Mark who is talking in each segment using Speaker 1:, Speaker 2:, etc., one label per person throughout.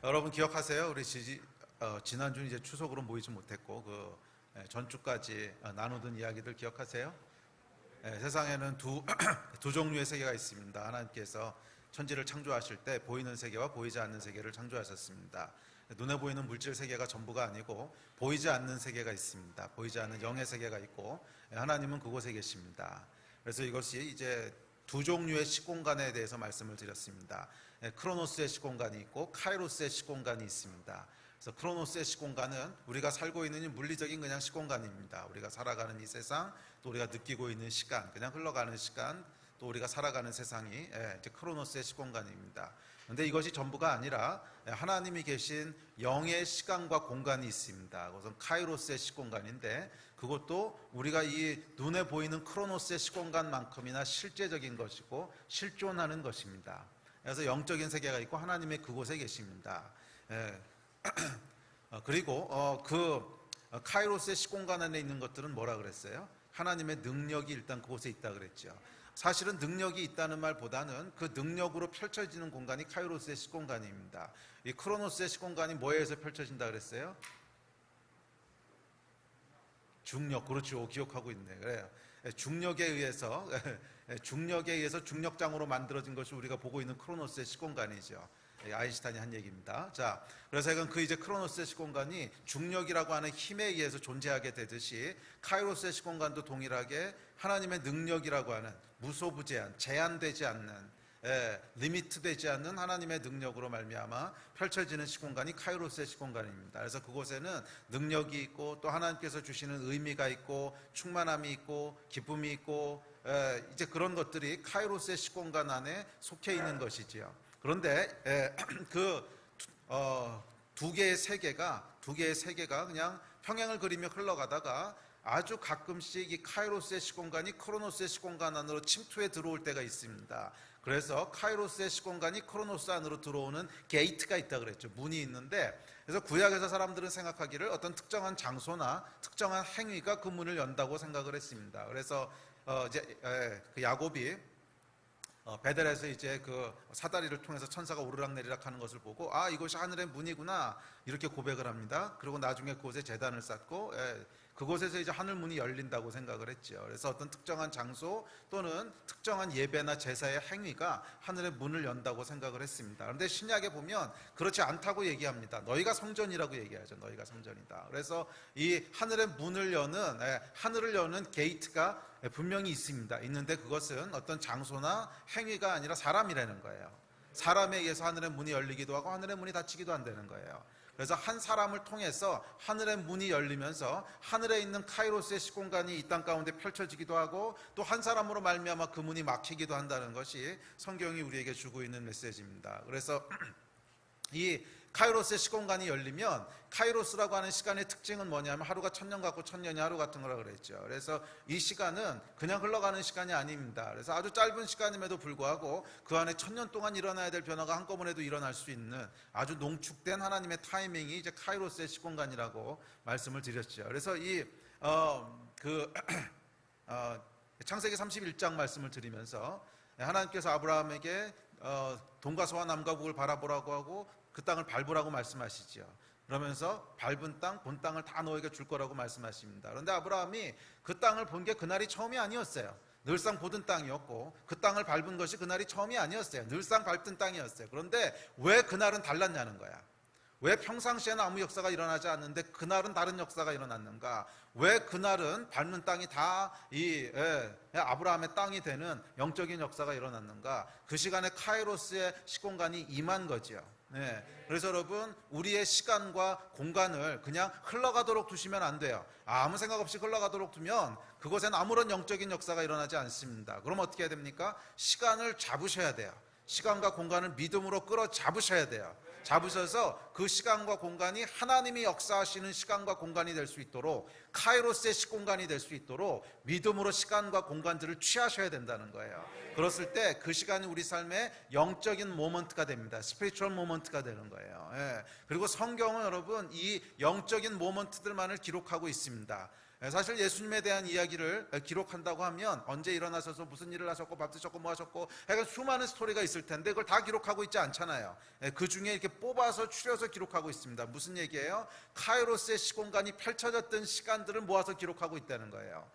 Speaker 1: 여러분 기억하세요? 우리 지난주 이제 추석으로 모이지 못했고 전주까지 나누던 이야기들 기억하세요? 세상에는 두 종류의 세계가 있습니다. 하나님께서 천지를 창조하실 때 보이는 세계와 보이지 않는 세계를 창조하셨습니다. 눈에 보이는 물질 세계가 전부가 아니고 보이지 않는 세계가 있습니다. 보이지 않는 영의 세계가 있고 하나님은 그곳에 계십니다. 그래서 이것이 이제 두 종류의 시공간에 대해서 말씀을 드렸습니다. 크로노스의 시공간이 있고 카이로스의 시공간이 있습니다. 그래서 크로노스의 시공간은 우리가 살고 있는 이 물리적인 그냥 시공간입니다. 우리가 살아가는 이 세상, 또 우리가 느끼고 있는 시간, 그냥 흘러가는 시간, 또 우리가 살아가는 세상이 이제 크로노스의 시공간입니다. 그런데 이것이 전부가 아니라 하나님이 계신 영의 시간과 공간이 있습니다. 그것은 카이로스의 시공간인데 그것도 우리가 이 눈에 보이는 크로노스의 시공간만큼이나 실제적인 것이고 실존하는 것입니다. 그래서 영적인 세계가 있고 하나님의 그곳에 계십니다. 그리고 카이로스의 시공간 안에 있는 것들은 뭐라 그랬어요? 하나님의 능력이 일단 그곳에 있다 그랬죠. 사실은 능력이 있다는 말보다는 그 능력으로 펼쳐지는 공간이 카이로스의 시공간입니다. 이 크로노스의 시공간이 뭐에 의해서 펼쳐진다 그랬어요? 중력, 그렇죠. 기억하고 있네. 그래요. 중력에 의해서 중력장으로 만들어진 것이 우리가 보고 있는 크로노스의 시공간이죠. 아인슈타인이 한 얘기입니다. 자, 그래서 이건 이제 크로노스의 시공간이 중력이라고 하는 힘에 의해서 존재하게 되듯이 카이로스의 시공간도 동일하게 하나님의 능력이라고 하는 무소부재한, 제한되지 않는, 리미트되지 않는 하나님의 능력으로 말미암아 펼쳐지는 시공간이 카이로스의 시공간입니다. 그래서 그곳에는 능력이 있고 또 하나님께서 주시는 의미가 있고 충만함이 있고 기쁨이 있고 이제 그런 것들이 카이로스의 시공간 안에 속해 있는 것이지요. 그런데 두 개의 세계가 그냥 평행을 그리며 흘러가다가 아주 가끔씩 이 카이로스의 시공간이 크로노스의 시공간 안으로 침투해 들어올 때가 있습니다. 그래서 카이로스의 시공간이 크로노스 안으로 들어오는 게이트가 있다 그랬죠. 문이 있는데, 그래서 구약에서 사람들은 생각하기를 어떤 특정한 장소나 특정한 행위가 그 문을 연다고 생각을 했습니다. 그래서 이제 그 야곱이 베델에서 이제 그 사다리를 통해서 천사가 오르락내리락 하는 것을 보고 이것이 하늘의 문이구나 이렇게 고백을 합니다. 그리고 나중에 그곳에 제단을 쌓고 그곳에서 이제 하늘 문이 열린다고 생각을 했죠. 그래서 어떤 특정한 장소 또는 특정한 예배나 제사의 행위가 하늘의 문을 연다고 생각을 했습니다. 그런데 신약에 보면 그렇지 않다고 얘기합니다. 너희가 성전이라고 얘기하죠. 너희가 성전이다. 그래서 이 하늘의 문을 여는 하늘을 여는 게이트가 분명히 있습니다. 있는데 그것은 어떤 장소나 행위가 아니라 사람이라는 거예요. 사람에 의해서 하늘의 문이 열리기도 하고 하늘의 문이 닫히기도 한다는 거예요. 그래서 한 사람을 통해서 하늘의 문이 열리면서 하늘에 있는 카이로스의 시공간이 이 땅 가운데 펼쳐지기도 하고 또 한 사람으로 말미암아 그 문이 막히기도 한다는 것이 성경이 우리에게 주고 있는 메시지입니다. 그래서 이 카이로스의 시공간이 열리면 카이로스라고 하는 시간의 특징은 뭐냐면 하루가 1000년 같고 1000년이 하루 같은 거라 그랬죠. 그래서 이 시간은 그냥 흘러가는 시간이 아닙니다. 그래서 아주 짧은 시간임에도 불구하고 그 안에 1000년 동안 일어나야 될 변화가 한꺼번에도 일어날 수 있는 아주 농축된 하나님의 타이밍이 이제 카이로스의 시공간이라고 말씀을 드렸죠. 그래서 창세기 31장 말씀을 드리면서 하나님께서 아브라함에게 동과 서와 남과 북을 바라보라고 하고 그 땅을 밟으라고 말씀하시죠. 그러면서 밟은 땅, 본 땅을 다 너에게 줄 거라고 말씀하십니다. 그런데 아브라함이 그 땅을 본 게 그날이 처음이 아니었어요. 늘상 보던 땅이었고 그 땅을 밟은 것이 그날이 처음이 아니었어요. 늘상 밟던 땅이었어요. 그런데 왜 그날은 달랐냐는 거야. 왜 평상시에는 아무 역사가 일어나지 않는데 그날은 다른 역사가 일어났는가? 왜 그날은 밟는 땅이 다 아브라함의 땅이 되는 영적인 역사가 일어났는가? 그 시간에 카이로스의 시공간이 임한 거죠. 그래서 여러분 우리의 시간과 공간을 그냥 흘러가도록 두시면 안 돼요. 아무 생각 없이 흘러가도록 두면 그곳엔 아무런 영적인 역사가 일어나지 않습니다. 그럼 어떻게 해야 됩니까? 시간을 잡으셔야 돼요. 시간과 공간을 믿음으로 끌어 잡으셔야 돼요. 잡으셔서 그 시간과 공간이 하나님이 역사하시는 시간과 공간이 될 수 있도록 카이로스의 시공간이 될 수 있도록 믿음으로 시간과 공간들을 취하셔야 된다는 거예요. 그랬을 때 그 시간이 우리 삶의 영적인 모먼트가 됩니다. 스피리추얼 모먼트가 되는 거예요. 그리고 성경은 여러분 이 영적인 모먼트들만을 기록하고 있습니다. 사실 예수님에 대한 이야기를 기록한다고 하면 언제 일어나셔서 무슨 일을 하셨고 밥 드셨고 뭐 하셨고 약간 수많은 스토리가 있을 텐데 그걸 다 기록하고 있지 않잖아요. 그 중에 이렇게 뽑아서 추려서 기록하고 있습니다. 무슨 얘기예요? 카이로스의 시공간이 펼쳐졌던 시간들을 모아서 기록하고 있다는 거예요.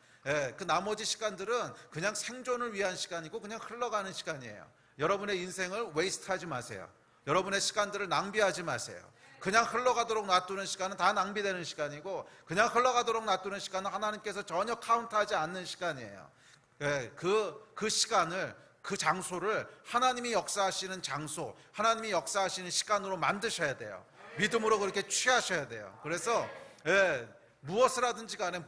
Speaker 1: 그 나머지 시간들은 그냥 생존을 위한 시간이고 그냥 흘러가는 시간이에요. 여러분의 인생을 웨이스트하지 마세요. 여러분의 시간들을 낭비하지 마세요. 그냥 흘러가도록 놔두는 시간은 다 낭비되는 시간이고 그냥 흘러가도록 놔두는 시간은 하나님께서 전혀 카운트하지 않는 시간이에요. 그 시간을, 그 장소를 하나님이 역사하시는 장소, 하나님이 역사하시는 시간으로 만드셔야 돼요. 믿음으로 그렇게 취하셔야 돼요. 그래서 무엇을 하든지 간에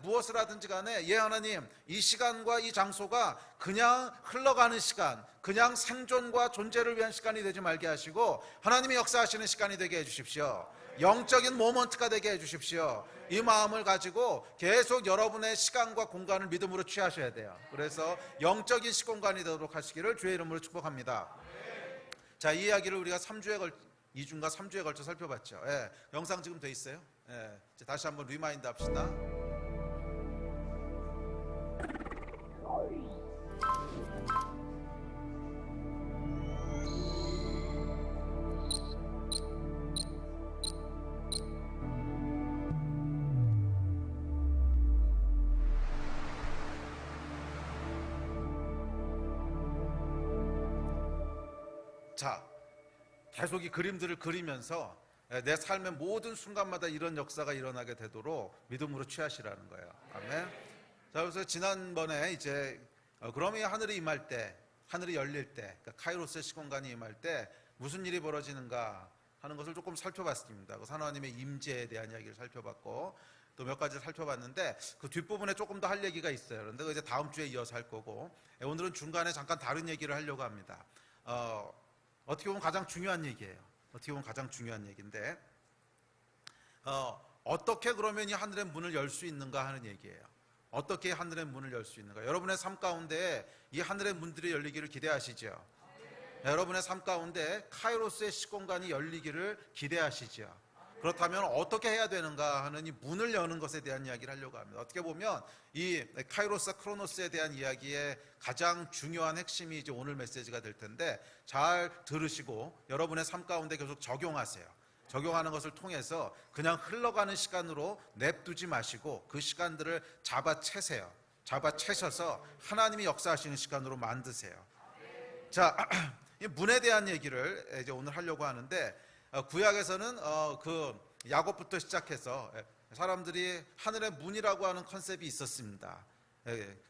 Speaker 1: 예 하나님, 이 시간과 이 장소가 그냥 흘러가는 시간, 그냥 생존과 존재를 위한 시간이 되지 말게 하시고 하나님이 역사하시는 시간이 되게 해주십시오. 영적인 모먼트가 되게 해주십시오. 이 마음을 가지고 계속 여러분의 시간과 공간을 믿음으로 취하셔야 돼요. 그래서 영적인 시공간이 되도록 하시기를 주의 이름으로 축복합니다. 자, 이 이야기를 우리가 2주인가 3주에 걸쳐 살펴봤죠. 영상 지금 돼 있어요. 이제 다시 한번 리마인드 합시다. 자, 계속 이 그림들을 그리면서 내 삶의 모든 순간마다 이런 역사가 일어나게 되도록 믿음으로 취하시라는 거예요. 아멘. 자, 그래서 지난번에 이제 그러면 하늘이 임할 때, 하늘이 열릴 때, 그러니까 카이로스의 시공간이 임할 때 무슨 일이 벌어지는가 하는 것을 조금 살펴봤습니다. 그 하나님의 임재에 대한 이야기를 살펴봤고 또 몇 가지를 살펴봤는데 그 뒷부분에 조금 더 할 얘기가 있어요. 그런데 이제 다음 주에 이어서 할 거고 오늘은 중간에 잠깐 다른 얘기를 하려고 합니다. 어떻게 보면 가장 중요한 얘기예요. 어떻게 보면 가장 중요한 얘기인데 어떻게 그러면 이 하늘의 문을 열 수 있는가 하는 얘기예요. 어떻게 하늘의 문을 열 수 있는가. 여러분의 삶 가운데 이 하늘의 문들이 열리기를 기대하시죠. 여러분의 삶 가운데 카이로스의 시공간이 열리기를 기대하시죠. 그렇다면 어떻게 해야 되는가 하는 이 문을 여는 것에 대한 이야기를 하려고 합니다. 어떻게 보면 이 카이로스 크로노스에 대한 이야기의 가장 중요한 핵심이 이제 오늘 메시지가 될 텐데 잘 들으시고 여러분의 삶 가운데 계속 적용하세요. 적용하는 것을 통해서 그냥 흘러가는 시간으로 냅두지 마시고 그 시간들을 잡아채세요. 잡아채셔서 하나님이 역사하시는 시간으로 만드세요. 자, 이 문에 대한 얘기를 이제 오늘 하려고 하는데 구약에서는 그 야곱부터 시작해서 사람들이 하늘의 문이라고 하는 컨셉이 있었습니다.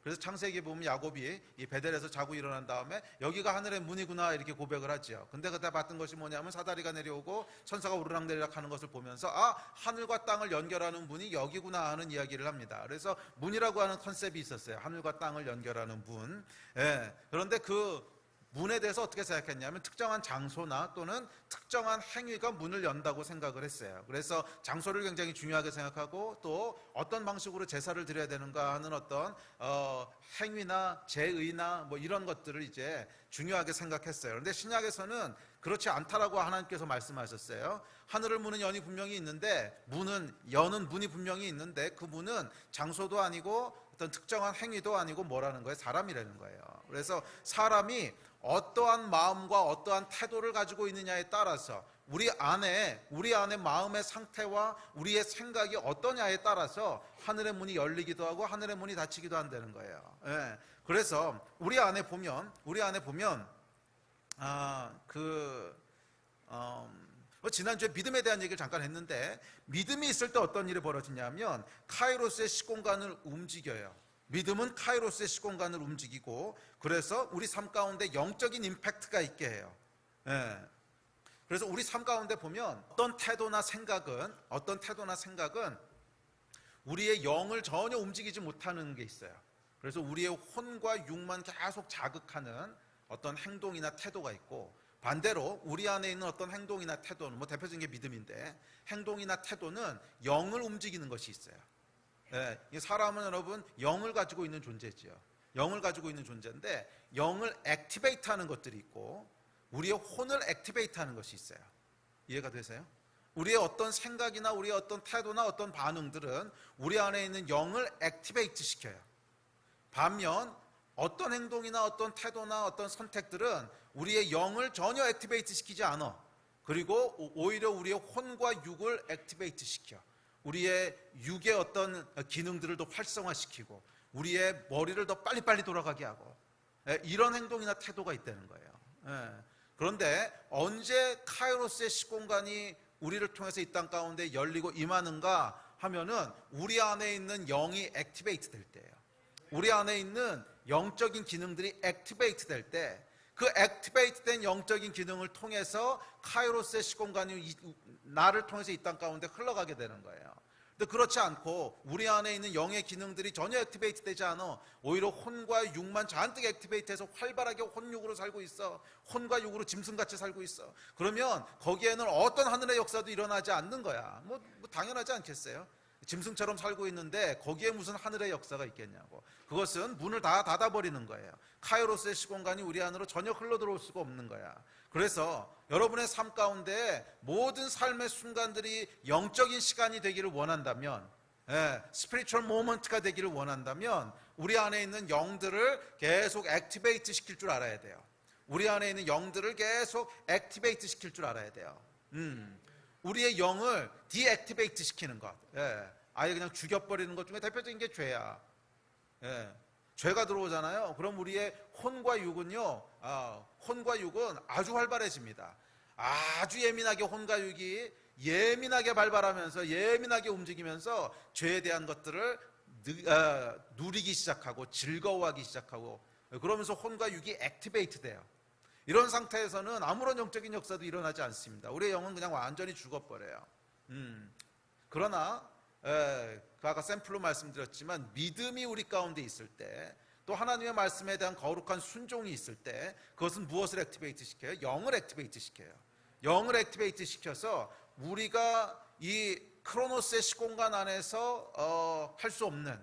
Speaker 1: 그래서 창세기에 보면 야곱이 이 베델에서 자고 일어난 다음에 여기가 하늘의 문이구나 이렇게 고백을 하죠. 근데 그때 봤던 것이 뭐냐면 사다리가 내려오고 천사가 오르락내리락 하는 것을 보면서 하늘과 땅을 연결하는 문이 여기구나 하는 이야기를 합니다. 그래서 문이라고 하는 컨셉이 있었어요. 하늘과 땅을 연결하는 문. 그런데 그 문에 대해서 어떻게 생각했냐면 특정한 장소나 또는 특정한 행위가 문을 연다고 생각을 했어요. 그래서 장소를 굉장히 중요하게 생각하고 또 어떤 방식으로 제사를 드려야 되는가 하는 어떤 행위나 제의나 뭐 이런 것들을 이제 중요하게 생각했어요. 그런데 신약에서는 그렇지 않다라고 하나님께서 말씀하셨어요. 하늘을 무는 연이 분명히 있는데 여는 문이 분명히 있는데 그 문은 장소도 아니고 어떤 특정한 행위도 아니고 뭐라는 거예요? 사람이라는 거예요. 그래서 사람이 어떠한 마음과 어떠한 태도를 가지고 있느냐에 따라서 우리 안에 마음의 상태와 우리의 생각이 어떠냐에 따라서 하늘의 문이 열리기도 하고 하늘의 문이 닫히기도 한다는 거예요. 그래서 우리 안에 보면 지난주에 믿음에 대한 얘기를 잠깐 했는데 믿음이 있을 때 어떤 일이 벌어지냐면 카이로스의 시공간을 움직여요. 믿음은 카이로스의 시공간을 움직이고 그래서 우리 삶 가운데 영적인 임팩트가 있게 해요. 그래서 우리 삶 가운데 보면 어떤 태도나 생각은 우리의 영을 전혀 움직이지 못하는 게 있어요. 그래서 우리의 혼과 육만 계속 자극하는 어떤 행동이나 태도가 있고 반대로 우리 안에 있는 어떤 행동이나 태도는 뭐 대표적인 게 믿음인데 행동이나 태도는 영을 움직이는 것이 있어요. 이 사람은 여러분 영을 가지고 있는 존재지요. 영을 가지고 있는 존재인데 영을 액티베이트하는 것들이 있고 우리의 혼을 액티베이트하는 것이 있어요. 이해가 되세요? 우리의 어떤 생각이나 우리의 어떤 태도나 어떤 반응들은 우리 안에 있는 영을 액티베이트 시켜요. 반면 어떤 행동이나 어떤 태도나 어떤 선택들은 우리의 영을 전혀 액티베이트 시키지 않아. 그리고 오히려 우리의 혼과 육을 액티베이트 시켜. 우리의 육의 어떤 기능들을 더 활성화시키고 우리의 머리를 더 빨리빨리 돌아가게 하고 이런 행동이나 태도가 있다는 거예요. 그런데 언제 카이로스의 시공간이 우리를 통해서 이 땅 가운데 열리고 임하는가 하면은 우리 안에 있는 영이 액티베이트 될 때예요. 우리 안에 있는 영적인 기능들이 액티베이트 될 때, 그 액티베이트 된 영적인 기능을 통해서 카이로스의 시공간이 나를 통해서 이 땅 가운데 흘러가게 되는 거예요. 근데 그렇지 않고 우리 안에 있는 영의 기능들이 전혀 액티베이트 되지 않아. 오히려 혼과 육만 잔뜩 액티베이트해서 활발하게 혼육으로 살고 있어. 혼과 육으로 짐승같이 살고 있어. 그러면 거기에는 어떤 하늘의 역사도 일어나지 않는 거야. 뭐 당연하지 않겠어요? 짐승처럼 살고 있는데 거기에 무슨 하늘의 역사가 있겠냐고. 그것은 문을 다 닫아버리는 거예요. 카이로스의 시공간이 우리 안으로 전혀 흘러들어올 수가 없는 거야. 그래서 여러분의 삶 가운데 모든 삶의 순간들이 영적인 시간이 되기를 원한다면, 스피리추얼 모먼트가 되기를 원한다면 우리 안에 있는 영들을 계속 액티베이트 시킬 줄 알아야 돼요. 우리 안에 있는 영들을 계속 액티베이트 시킬 줄 알아야 돼요. 우리의 영을 디액티베이트 시키는 것, 아예 그냥 죽여버리는 것 중에 대표적인 게 죄야. 죄가 들어오잖아요. 그럼 우리의 혼과 육은요, 혼과 육은 아주 활발해집니다. 아주 예민하게 혼과 육이 예민하게 발발하면서 예민하게 움직이면서 죄에 대한 것들을 누리기 시작하고 즐거워하기 시작하고, 그러면서 혼과 육이 액티베이트 돼요. 이런 상태에서는 아무런 영적인 역사도 일어나지 않습니다. 우리의 영은 그냥 완전히 죽어버려요. 그러나 아까 샘플로 말씀드렸지만 믿음이 우리 가운데 있을 때, 또 하나님의 말씀에 대한 거룩한 순종이 있을 때, 그것은 무엇을 액티베이트 시켜요? 영을 액티베이트 시켜요. 영을 액티베이트 시켜서 우리가 이 크로노스의 시공간 안에서 할 수 없는,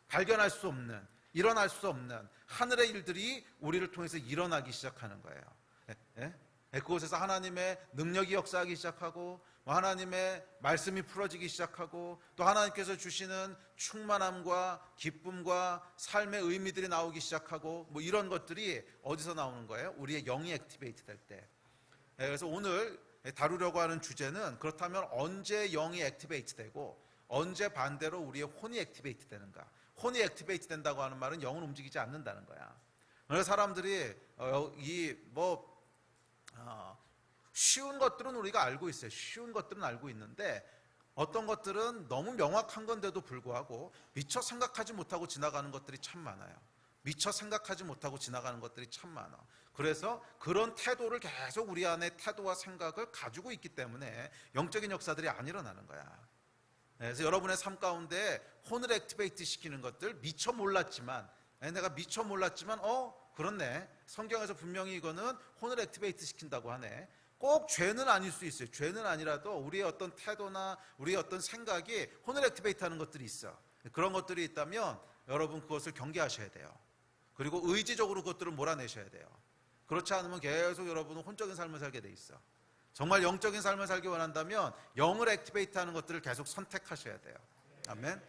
Speaker 1: 발견할 수 없는, 일어날 수 없는 하늘의 일들이 우리를 통해서 일어나기 시작하는 거예요. 그곳에서 하나님의 능력이 역사하기 시작하고, 하나님의 말씀이 풀어지기 시작하고, 또 하나님께서 주시는 충만함과 기쁨과 삶의 의미들이 나오기 시작하고, 이런 것들이 어디서 나오는 거예요? 우리의 영이 액티베이트 될 때. 그래서 오늘 다루려고 하는 주제는, 그렇다면 언제 영이 액티베이트 되고 언제 반대로 우리의 혼이 액티베이트 되는가. 혼이 액티베이트 된다고 하는 말은 영은 움직이지 않는다는 거야. 그래서 사람들이 쉬운 것들은 우리가 알고 있어요. 쉬운 것들은 알고 있는데 어떤 것들은 너무 명확한 건데도 불구하고 미처 생각하지 못하고 지나가는 것들이 참 많아요. 미처 생각하지 못하고 지나가는 것들이 참 많아. 그래서 그런 태도를 계속 우리 안에 태도와 생각을 가지고 있기 때문에 영적인 역사들이 안 일어나는 거야. 그래서 여러분의 삶 가운데 혼을 액티베이트 시키는 것들 미처 몰랐지만, 내가 미처 몰랐지만 그렇네, 성경에서 분명히 이거는 혼을 액티베이트 시킨다고 하네. 꼭 죄는 아닐 수 있어요. 죄는 아니라도 우리의 어떤 태도나 우리의 어떤 생각이 혼을 액티베이트 하는 것들이 있어. 그런 것들이 있다면 여러분 그것을 경계하셔야 돼요. 그리고 의지적으로 그것들을 몰아내셔야 돼요. 그렇지 않으면 계속 여러분은 혼적인 삶을 살게 돼 있어. 정말 영적인 삶을 살기 원한다면 영을 액티베이트 하는 것들을 계속 선택하셔야 돼요. 아멘.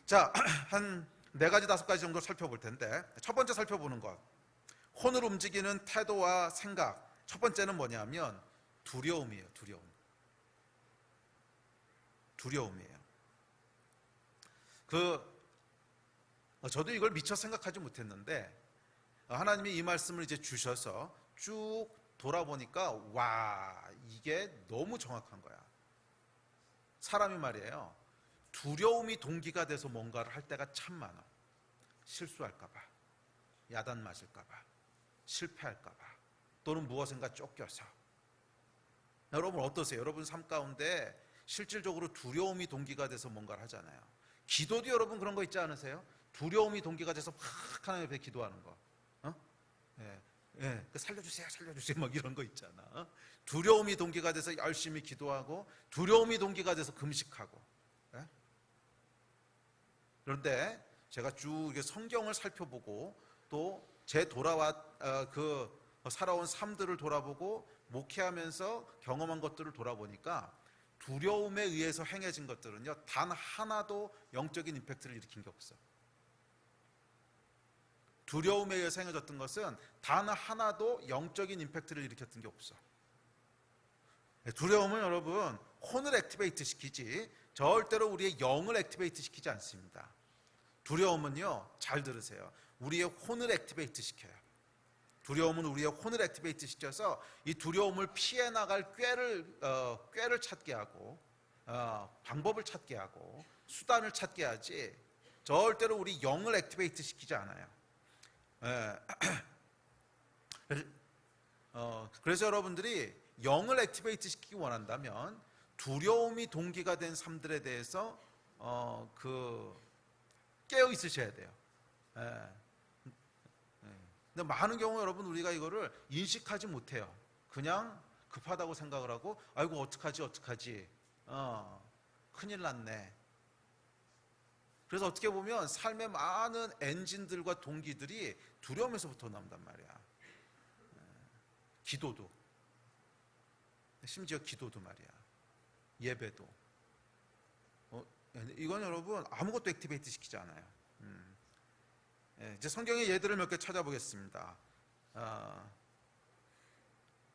Speaker 1: 자, 한 4가지 5가지 정도 살펴볼 텐데, 첫 번째 살펴보는 것, 혼을 움직이는 태도와 생각. 첫 번째는 뭐냐면 두려움이에요. 두려움이에요. 저도 이걸 미처 생각하지 못했는데 하나님이 이 말씀을 이제 주셔서 쭉 돌아보니까 와, 이게 너무 정확한 거야. 사람이 말이에요, 두려움이 동기가 돼서 뭔가를 할 때가 참 많아. 실수할까 봐, 야단 맞을까 봐, 실패할까 봐, 또는 무엇인가 쫓겨서. 여러분 어떠세요? 여러분 삶 가운데 실질적으로 두려움이 동기가 돼서 뭔가를 하잖아요. 기도도 여러분 그런 거 있지 않으세요? 두려움이 동기가 돼서 확 하나님 앞에 기도하는 거. 살려주세요 막 이런 거 있잖아. 두려움이 동기가 돼서 열심히 기도하고, 두려움이 동기가 돼서 금식하고. 그런데 제가 쭉 성경을 살펴보고 또 제 살아온 삶들을 돌아보고 목회하면서 경험한 것들을 돌아보니까 두려움에 의해서 행해진 것들은요, 단 하나도 영적인 임팩트를 일으킨 게 없어. 두려움에 의해서 행해졌던 것은 단 하나도 영적인 임팩트를 일으켰던 게 없어. 두려움은 여러분 혼을 액티베이트 시키지 절대로 우리의 영을 액티베이트 시키지 않습니다. 두려움은요, 잘 들으세요, 우리의 혼을 액티베이트 시켜요. 두려움은 우리의 혼을 액티베이트 시켜서 이 두려움을 피해 나갈 꾀를 찾게 하고 방법을 찾게 하고 수단을 찾게 하지 절대로 우리 영을 액티베이트 시키지 않아요. 그래서 여러분들이 영을 액티베이트 시키기 원한다면 두려움이 동기가 된 삶들에 대해서 깨어 있으셔야 돼요. 근데 많은 경우 여러분 우리가 이거를 인식하지 못해요. 그냥 급하다고 생각을 하고 아이고 어떡하지 큰일 났네. 그래서 어떻게 보면 삶의 많은 엔진들과 동기들이 두려움에서부터 나온단 말이야. 기도도, 심지어 기도도 말이야. 예배도. 이건 여러분 아무것도 액티베이트 시키지 않아요. 이제 성경의 예들을 몇 개 찾아보겠습니다.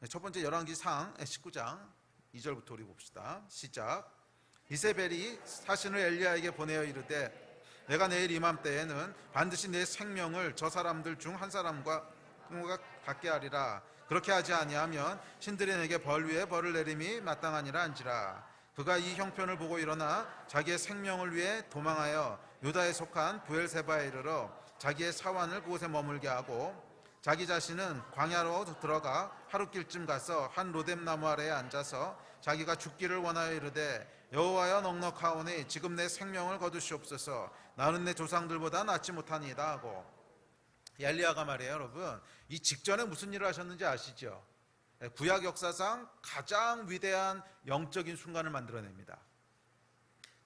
Speaker 1: 첫 번째 열왕기상 19장 2절부터 우리 봅시다. 시작. 이세벨이 사신을 엘리야에게 보내어 이르되 내가 내일 이맘때에는 반드시 내 생명을 저 사람들 중 한 사람과 갖게 하리라. 그렇게 하지 아니하면 신들이 내게 벌 위에 벌을 내림이 마땅하니라 한지라. 그가 이 형편을 보고 일어나 자기의 생명을 위해 도망하여 유다에 속한 부엘세바에 이르러 자기의 사환을 그곳에 머물게 하고 자기 자신은 광야로 들어가 하룻길쯤 가서 한 로뎀 나무 아래에 앉아서 자기가 죽기를 원하여 이르되 여호와여 넉넉하오니 지금 내 생명을 거두시옵소서. 나는 내 조상들보다 낫지 못하니이다 하고. 엘리야가 말이에요, 여러분. 이 직전에 무슨 일을 하셨는지 아시죠? 구약 역사상 가장 위대한 영적인 순간을 만들어냅니다.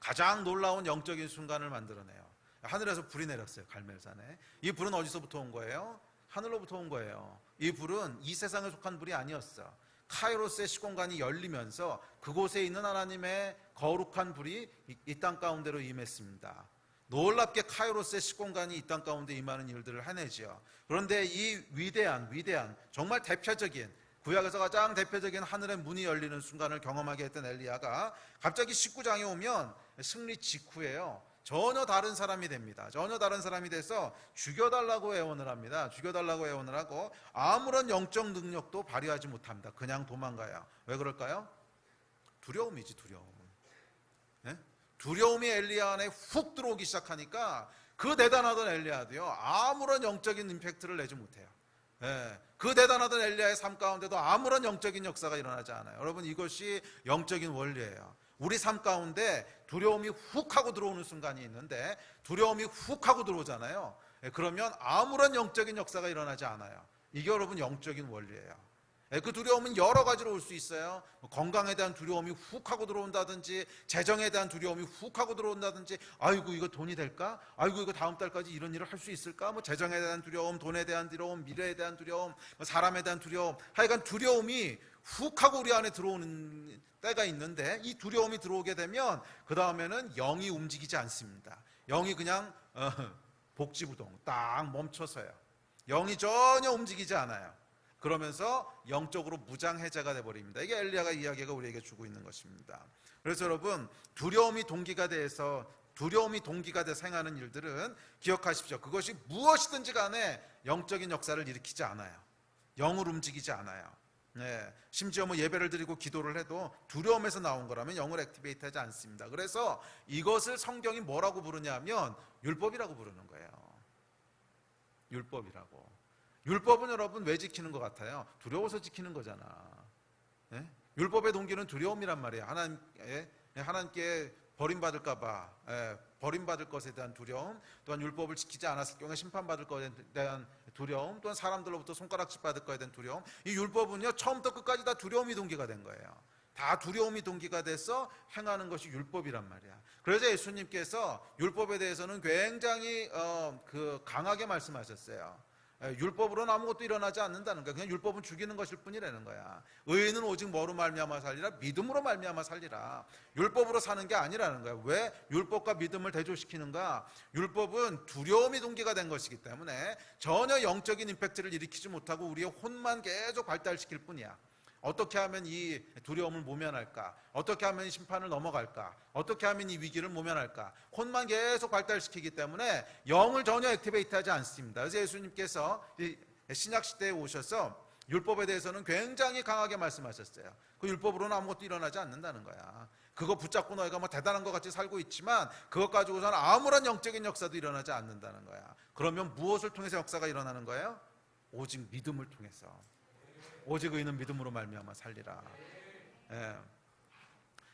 Speaker 1: 가장 놀라운 영적인 순간을 만들어내요. 하늘에서 불이 내렸어요, 갈멜산에. 이 불은 어디서부터 온 거예요? 하늘로부터 온 거예요. 이 불은 이 세상에 속한 불이 아니었어. 카이로스의 시공간이 열리면서 그곳에 있는 하나님의 거룩한 불이 이 땅 가운데로 임했습니다. 놀랍게 카이로스의 시공간이 이 땅 가운데 임하는 일들을 해내지요. 그런데 이 위대한 정말 대표적인, 구약에서 가장 대표적인 하늘의 문이 열리는 순간을 경험하게 했던 엘리야가 갑자기 19장에 오면 승리 직후에요, 전혀 다른 사람이 됩니다. 전혀 다른 사람이 돼서 죽여달라고 애원을 합니다. 죽여달라고 애원을 하고 아무런 영적 능력도 발휘하지 못합니다. 그냥 도망가요. 왜 그럴까요? 두려움이지, 두려움. 네? 두려움이 엘리야 안에 훅 들어오기 시작하니까 그 대단하던 엘리야도요, 아무런 영적인 임팩트를 내지 못해요. 그 대단하던 엘리야의 삶 가운데도 아무런 영적인 역사가 일어나지 않아요. 여러분, 이것이 영적인 원리예요. 우리 삶 가운데 두려움이 훅 하고 들어오는 순간이 있는데, 두려움이 훅 하고 들어오잖아요. 그러면 아무런 영적인 역사가 일어나지 않아요. 이게 여러분 영적인 원리예요. 그 두려움은 여러 가지로 올 수 있어요. 건강에 대한 두려움이 훅 하고 들어온다든지, 재정에 대한 두려움이 훅 하고 들어온다든지, 아이고 이거 돈이 될까? 아이고 이거 다음 달까지 이런 일을 할 수 있을까? 재정에 대한 두려움, 돈에 대한 두려움, 미래에 대한 두려움, 사람에 대한 두려움, 하여간 두려움이 훅 하고 우리 안에 들어오는 때가 있는데, 이 두려움이 들어오게 되면 그 다음에는 영이 움직이지 않습니다. 영이 그냥 복지부동 딱 멈춰서요. 영이 전혀 움직이지 않아요. 그러면서 영적으로 무장해제가 돼버립니다. 이게 엘리야가 이야기가 우리에게 주고 있는 것입니다. 그래서 여러분, 두려움이 동기가 돼서 행하는 일들은 기억하십시오. 그것이 무엇이든지 간에 영적인 역사를 일으키지 않아요. 영을 움직이지 않아요. 심지어 예배를 드리고 기도를 해도 두려움에서 나온 거라면 영을 액티베이트 하지 않습니다. 그래서 이것을 성경이 뭐라고 부르냐면 율법이라고 부르는 거예요. 율법이라고. 율법은 여러분 왜 지키는 것 같아요? 두려워서 지키는 거잖아. 율법의 동기는 두려움이란 말이에요. 하나님께 버림받을까 봐, 버림받을 것에 대한 두려움, 또한 율법을 지키지 않았을 경우에 심판받을 것에 대한 두려움, 또한 사람들로부터 손가락질 받을 것에 대한 두려움. 이 율법은요, 처음부터 끝까지 다 두려움이 동기가 된 거예요. 다 두려움이 동기가 돼서 행하는 것이 율법이란 말이야. 그래서 예수님께서 율법에 대해서는 굉장히 강하게 말씀하셨어요. 율법으로는 아무것도 일어나지 않는다는 거야. 그냥 율법은 죽이는 것일 뿐이라는 거야. 의인은 오직 뭐로 말미암아 살리라? 믿음으로 말미암아 살리라. 율법으로 사는 게 아니라는 거야. 왜 율법과 믿음을 대조시키는가? 율법은 두려움이 동기가 된 것이기 때문에 전혀 영적인 임팩트를 일으키지 못하고 우리의 혼만 계속 발달시킬 뿐이야. 어떻게 하면 이 두려움을 모면할까? 어떻게 하면 이 심판을 넘어갈까? 어떻게 하면 이 위기를 모면할까? 혼만 계속 발달시키기 때문에 영을 전혀 액티베이트하지 않습니다. 그래서 예수님께서 신약 시대에 오셔서 율법에 대해서는 굉장히 강하게 말씀하셨어요. 그 율법으로는 아무것도 일어나지 않는다는 거야. 그거 붙잡고 너희가 뭐 대단한 것 같이 살고 있지만 그것 가지고서는 아무런 영적인 역사도 일어나지 않는다는 거야. 그러면 무엇을 통해서 역사가 일어나는 거예요? 오직 믿음을 통해서. 오직 의인은 믿음으로 말미암아 살리라. 예.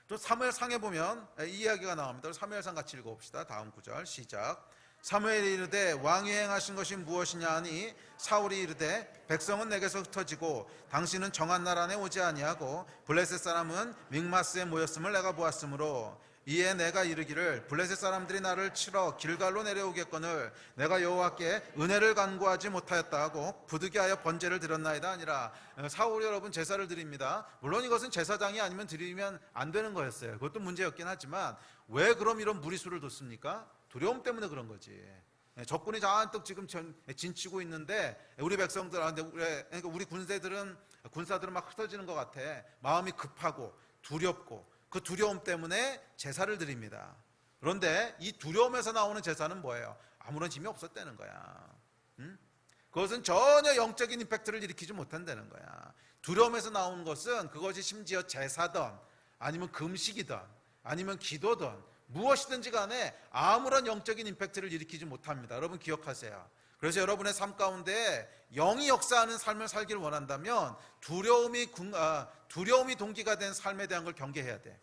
Speaker 1: 또 사무엘상에 보면 이 이야기가 나옵니다. 사무엘상 같이 읽어봅시다. 다음 구절 시작. 사무엘이 이르되 왕이 행하신 것이 무엇이냐 하니 사울이 이르되 백성은 내게서 흩어지고 당신은 정한 날 안에 오지 아니하고 블레셋 사람은 믹마스에 모였음을 내가 보았으므로 이에 내가 이르기를 블레셋 사람들이 나를 치러 길갈로 내려오겠거늘 내가 여호와께 은혜를 간구하지 못하였다 하고 부득이하여 번제를 드렸나이다 아니라. 사울이 여러분 제사를 드립니다. 물론 이것은 제사장이 아니면 드리면 안 되는 거였어요. 그것도 문제였긴 하지만 왜 그럼 이런 무리수를 뒀습니까? 두려움 때문에 그런 거지. 적군이 잔뜩 지금 진치고 있는데 우리 백성들한테 그러니까 우리 군사들은 막 흩어지는 것 같아. 마음이 급하고 두렵고 그 두려움 때문에 제사를 드립니다. 그런데 이 두려움에서 나오는 제사는 뭐예요? 아무런 힘이 없었다는 거야. 그것은 전혀 영적인 임팩트를 일으키지 못한다는 거야. 두려움에서 나오는 것은 그것이 심지어 제사든 아니면 금식이든 아니면 기도든 무엇이든지 간에 아무런 영적인 임팩트를 일으키지 못합니다. 여러분 기억하세요. 그래서 여러분의 삶 가운데 영이 역사하는 삶을 살기를 원한다면 두려움이 동기가 된 삶에 대한 걸 경계해야 돼.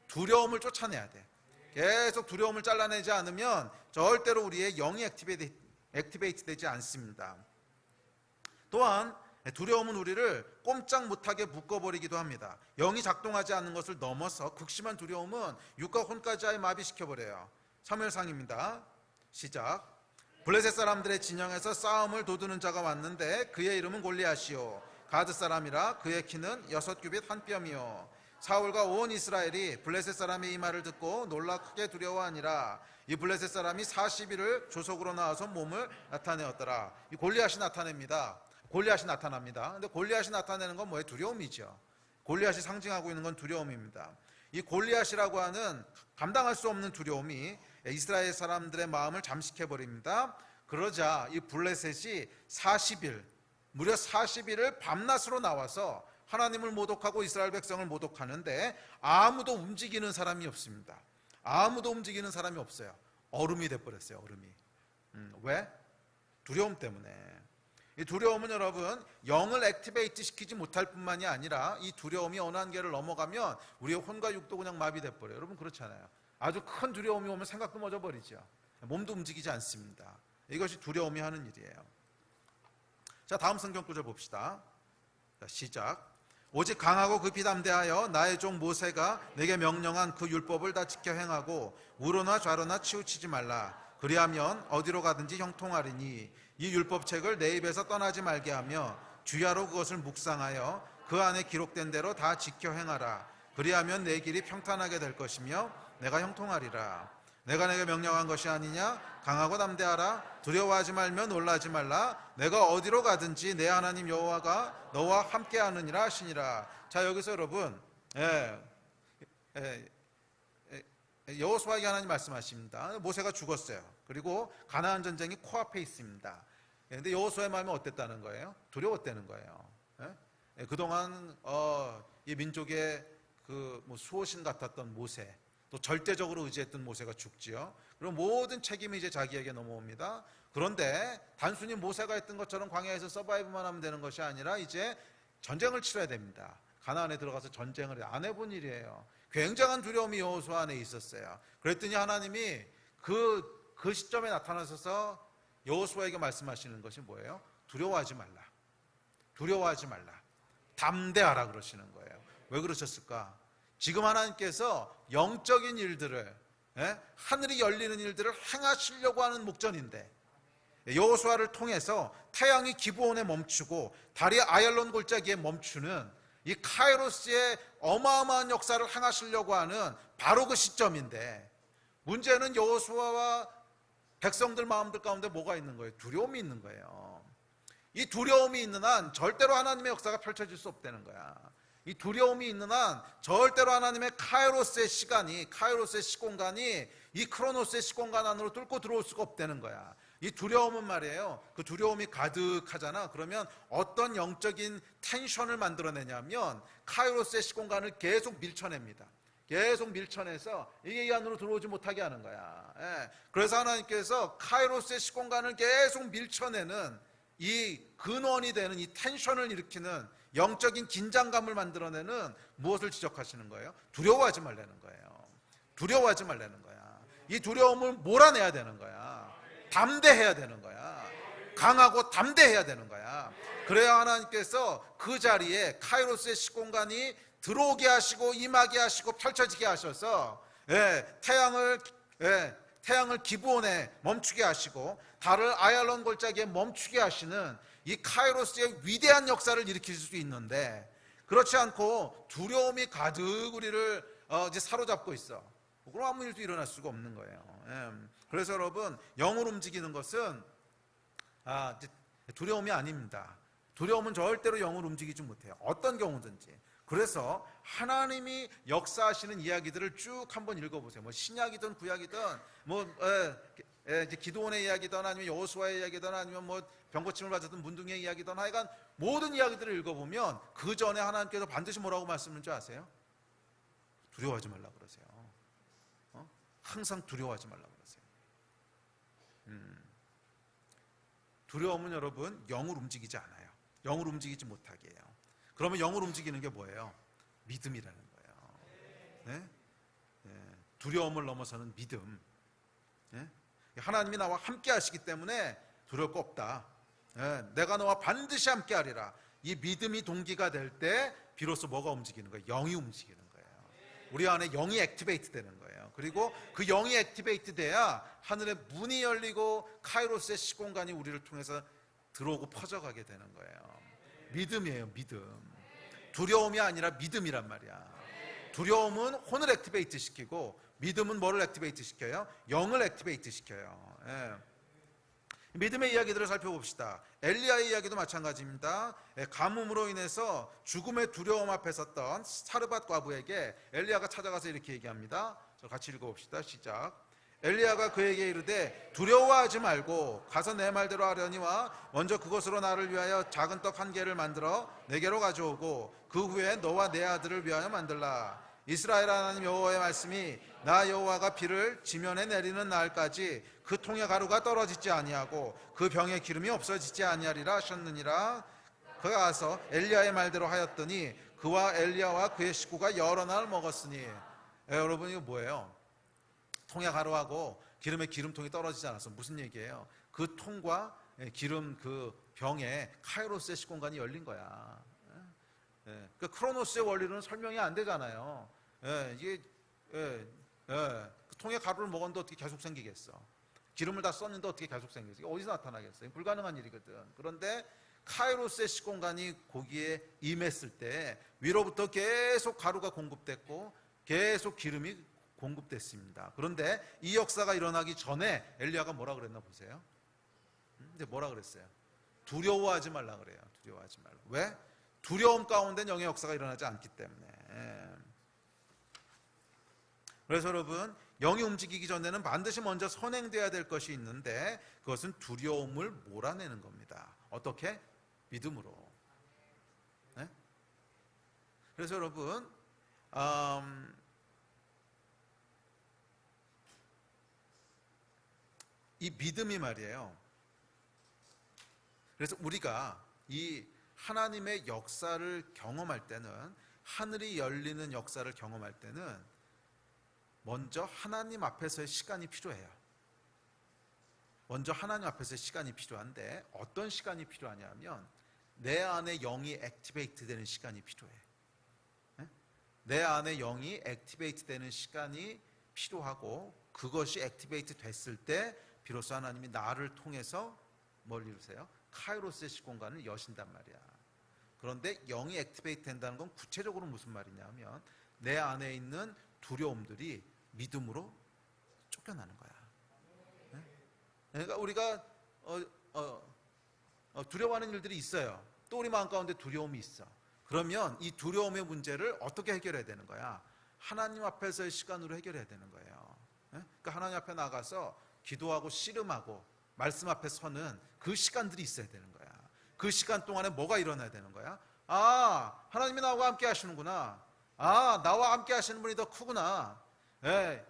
Speaker 1: 두려움을 쫓아내야 돼. 계속 두려움을 잘라내지 않으면 절대로 우리의 영이 액티베이트 되지 않습니다. 또한 두려움은 우리를 꼼짝 못하게 묶어버리기도 합니다. 영이 작동하지 않는 것을 넘어서 극심한 두려움은 육과 혼까지 아예 마비시켜버려요. 사무엘상입니다. 시작. 블레셋 사람들의 진영에서 싸움을 도두는 자가 왔는데 그의 이름은 골리앗이요 가드 사람이라 그의 키는 6규빗 한 뼘이요. 사울과 온 이스라엘이 블레셋 사람의 이 말을 듣고 놀라 크게 두려워하니라. 이 블레셋 사람이 40일을 조속으로 나와서 몸을 나타내었더라. 이 골리앗이 나타납니다. 근데 골리앗이 나타내는 건 뭐예요? 두려움이죠. 골리앗이 상징하고 있는 건 두려움입니다. 이 골리앗이라고 하는 감당할 수 없는 두려움이 이스라엘 사람들의 마음을 잠식해버립니다. 그러자 이 블레셋이 무려 40일을 밤낮으로 나와서 하나님을 모독하고 이스라엘 백성을 모독하는데 아무도 움직이는 사람이 없습니다. 아무도 움직이는 사람이 없어요. 얼음이 돼버렸어요. 얼음이. 왜? 두려움 때문에. 이 두려움은 여러분 영을 액티베이트 시키지 못할 뿐만이 아니라 이 두려움이 어느 한계를 넘어가면 우리의 혼과 육도 그냥 마비돼 버려요. 여러분 그렇잖아요. 아주 큰 두려움이 오면 생각도 멎어버리죠. 몸도 움직이지 않습니다. 이것이 두려움이 하는 일이에요. 자, 다음 성경 구절 봅시다. 자, 시작. 오직 강하고 급히 담대하여 나의 종 모세가 내게 명령한 그 율법을 다 지켜 행하고 우로나 좌로나 치우치지 말라. 그리하면 어디로 가든지 형통하리니 이 율법책을 내 입에서 떠나지 말게 하며 주야로 그것을 묵상하여 그 안에 기록된 대로 다 지켜 행하라. 그리하면 내 길이 평탄하게 될 것이며 내가 형통하리라. 내가 내게 명령한 것이 아니냐? 강하고 담대하라. 두려워하지 말며 놀라지 말라. 내가 어디로 가든지 내 하나님 여호와가 너와 함께하느니라 하시니라. 자, 여기서 여러분 여호수아에게 하나님 말씀하십니다. 모세가 죽었어요. 그리고 가나안 전쟁이 코앞에 있습니다. 그런데 여호수아의 마음이 어땠다는 거예요? 두려웠다는 거예요. 그동안 이 민족의 그 수호신 같았던 모세, 또 절대적으로 의지했던 모세가 죽지요. 그럼 모든 책임이 이제 자기에게 넘어옵니다. 그런데 단순히 모세가 했던 것처럼 광야에서 서바이브만 하면 되는 것이 아니라 이제 전쟁을 치러야 됩니다. 가나안에 들어가서 전쟁을 안 해본 일이에요. 굉장한 두려움이 여호수아 안에 있었어요. 그랬더니 하나님이 그 시점에 나타나셔서 여호수아에게 말씀하시는 것이 뭐예요? 두려워하지 말라. 두려워하지 말라. 담대하라 그러시는 거예요. 왜 그러셨을까? 지금 하나님께서 영적인 일들을 하늘이 열리는 일들을 행하시려고 하는 목전인데 여호수아를 통해서 태양이 기브온에 멈추고 달이 아얄론 골짜기에 멈추는 이 카이로스의 어마어마한 역사를 행하시려고 하는 바로 그 시점인데, 문제는 여호수아와 백성들 마음들 가운데 뭐가 있는 거예요? 두려움이 있는 거예요. 이 두려움이 있는 한 절대로 하나님의 역사가 펼쳐질 수 없다는 거야. 이 두려움이 있는 한 절대로 하나님의 카이로스의 시간이, 카이로스의 시공간이 이 크로노스의 시공간 안으로 뚫고 들어올 수가 없다는 거야. 이 두려움은 말이에요, 그 두려움이 가득하잖아. 그러면 어떤 영적인 텐션을 만들어내냐면 카이로스의 시공간을 계속 밀쳐냅니다. 계속 밀쳐내서 이게 이 안으로 들어오지 못하게 하는 거야. 그래서 하나님께서 카이로스의 시공간을 계속 밀쳐내는 이 근원이 되는 이 텐션을 일으키는 영적인 긴장감을 만들어내는 무엇을 지적하시는 거예요? 두려워하지 말라는 거예요. 두려워하지 말라는 거야. 이 두려움을 몰아내야 되는 거야. 담대해야 되는 거야. 강하고 담대해야 되는 거야. 그래야 하나님께서 그 자리에 카이로스의 시공간이 들어오게 하시고 임하게 하시고 펼쳐지게 하셔서 태양을 기브온에 멈추게 하시고 달을 아얄론 골짜기에 멈추게 하시는 이 카이로스의 위대한 역사를 일으킬 수 있는데, 그렇지 않고 두려움이 가득 우리를 이제 사로잡고 있어. 그럼 아무 일도 일어날 수가 없는 거예요. 그래서 여러분, 영을 움직이는 것은 두려움이 아닙니다. 두려움은 절대로 영을 움직이지 못해요. 어떤 경우든지. 그래서 하나님이 역사하시는 이야기들을 쭉 한번 읽어보세요. 뭐 신약이든 구약이든, 이제 기드온의 이야기든 아니면 여호수아의 이야기든 아니면 뭐 병고침을 맞았던 문둥이의 이야기든, 하여간 모든 이야기들을 읽어보면 그 전에 하나님께서 반드시 뭐라고 말씀하는 줄 아세요? 두려워하지 말라 그러세요. 항상 두려워하지 말라 그러세요. 두려움은 여러분 영을 움직이지 않아요. 영을 움직이지 못하게 해요. 그러면 영을 움직이는 게 뭐예요? 믿음이라는 거예요. 두려움을 넘어서는 믿음. 하나님이 나와 함께 하시기 때문에 두려울 거 없다. 내가 너와 반드시 함께 하리라. 이 믿음이 동기가 될 때 비로소 뭐가 움직이는 거예요? 영이 움직이는 거예요. 우리 안에 영이 액티베이트 되는 거예요. 그리고 그 영이 액티베이트 돼야 하늘의 문이 열리고 카이로스의 시공간이 우리를 통해서 들어오고 퍼져가게 되는 거예요. 믿음이에요. 믿음. 두려움이 아니라 믿음이란 말이야. 두려움은 혼을 액티베이트 시키고 믿음은 뭐를 액티베이트 시켜요? 영을 액티베이트 시켜요. 믿음의 이야기들을 살펴봅시다. 엘리야의 이야기도 마찬가지입니다. 가뭄으로 인해서 죽음의 두려움 앞에 섰던 사르밧 과부에게 엘리야가 찾아가서 이렇게 얘기합니다. 같이 읽어봅시다. 시작. 엘리야가 그에게 이르되 두려워하지 말고 가서 내 말대로 하려니와 먼저 그것으로 나를 위하여 작은 떡 한 개를 만들어 내게로 가져오고 그 후에 너와 내 아들을 위하여 만들라. 이스라엘 하나님 여호와의 말씀이 나 여호와가 비를 지면에 내리는 날까지 그 통의 가루가 떨어지지 아니하고 그 병의 기름이 없어지지 아니하리라 하셨느니라. 그가 가서 엘리야의 말대로 하였더니 그와 엘리야와 그의 식구가 여러 날 먹었으니. 여러분, 이거 뭐예요? 통의 가루하고 기름의 기름통이 떨어지지 않았어. 무슨 얘기예요? 그 통과 기름 그 병에 카이로스의 시공간이 열린 거야. 그 크로노스의 원리로는 설명이 안 되잖아요. 이게 그 통의 가루를 먹었는데 어떻게 계속 생기겠어? 기름을 다 썼는데 어떻게 계속 생기겠어? 이게 어디서 나타나겠어요? 불가능한 일이거든. 그런데 카이로스의 시공간이 거기에 임했을 때 위로부터 계속 가루가 공급됐고 계속 기름이 공급됐습니다. 그런데 이 역사가 일어나기 전에 엘리야가 뭐라 그랬나 보세요. 근데 뭐라 그랬어요? 두려워하지 말라 그래요. 두려워하지 말라. 왜? 두려움 가운데 영의 역사가 일어나지 않기 때문에. 그래서 여러분, 영이 움직이기 전에는 반드시 먼저 선행돼야 될 것이 있는데 그것은 두려움을 몰아내는 겁니다. 어떻게? 믿음으로. 그래서 여러분, 이 믿음이 말이에요. 그래서 우리가 이 하나님의 역사를 경험할 때는, 하늘이 열리는 역사를 경험할 때는 먼저 하나님 앞에서의 시간이 필요해요. 먼저 하나님 앞에서의 시간이 필요한데 어떤 시간이 필요하냐면 내 안에 영이 액티베이트 되는 시간이 필요해. 내 안에 영이 액티베이트 되는 시간이 필요하고 그것이 액티베이트 됐을 때 비로소 하나님이 나를 통해서 뭘 이루세요? 카이로스의 시공간을 여신단 말이야. 그런데 영이 액티베이트 된다는 건 구체적으로 무슨 말이냐면 내 안에 있는 두려움들이 믿음으로 쫓겨나는 거야. 그러니까 우리가 두려워하는 일들이 있어요. 또 우리 마음 가운데 두려움이 있어. 그러면 이 두려움의 문제를 어떻게 해결해야 되는 거야? 하나님 앞에서의 시간으로 해결해야 되는 거예요. 그러니까 하나님 앞에 나가서 기도하고 씨름하고 말씀 앞에 서는 그 시간들이 있어야 되는 거야. 그 시간 동안에 뭐가 일어나야 되는 거야? 아, 하나님이 나와 함께 하시는구나. 아, 나와 함께 하시는 분이 더 크구나.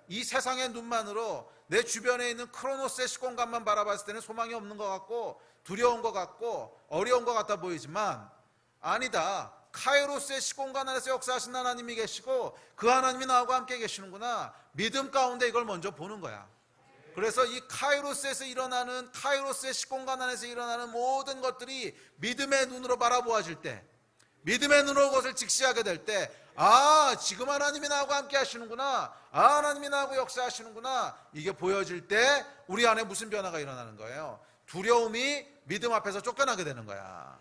Speaker 1: 이 세상의 눈만으로 내 주변에 있는 크로노스의 시공간만 바라봤을 때는 소망이 없는 것 같고 두려운 것 같고 어려운 것 같아 보이지만 아니다. 카이로스의 시공간 안에서 역사하신 하나님이 계시고 그 하나님이 나하고 함께 계시는구나. 믿음 가운데 이걸 먼저 보는 거야. 그래서 이 카이로스에서 일어나는 카이로스의 시공간 안에서 일어나는 모든 것들이 믿음의 눈으로 바라보아질 때, 믿음의 눈으로 그것을 직시하게 될 때, 아, 지금 하나님이 나하고 함께 하시는구나. 아, 하나님이 나하고 역사하시는구나. 이게 보여질 때 우리 안에 무슨 변화가 일어나는 거예요? 두려움이 믿음 앞에서 쫓겨나게 되는 거야.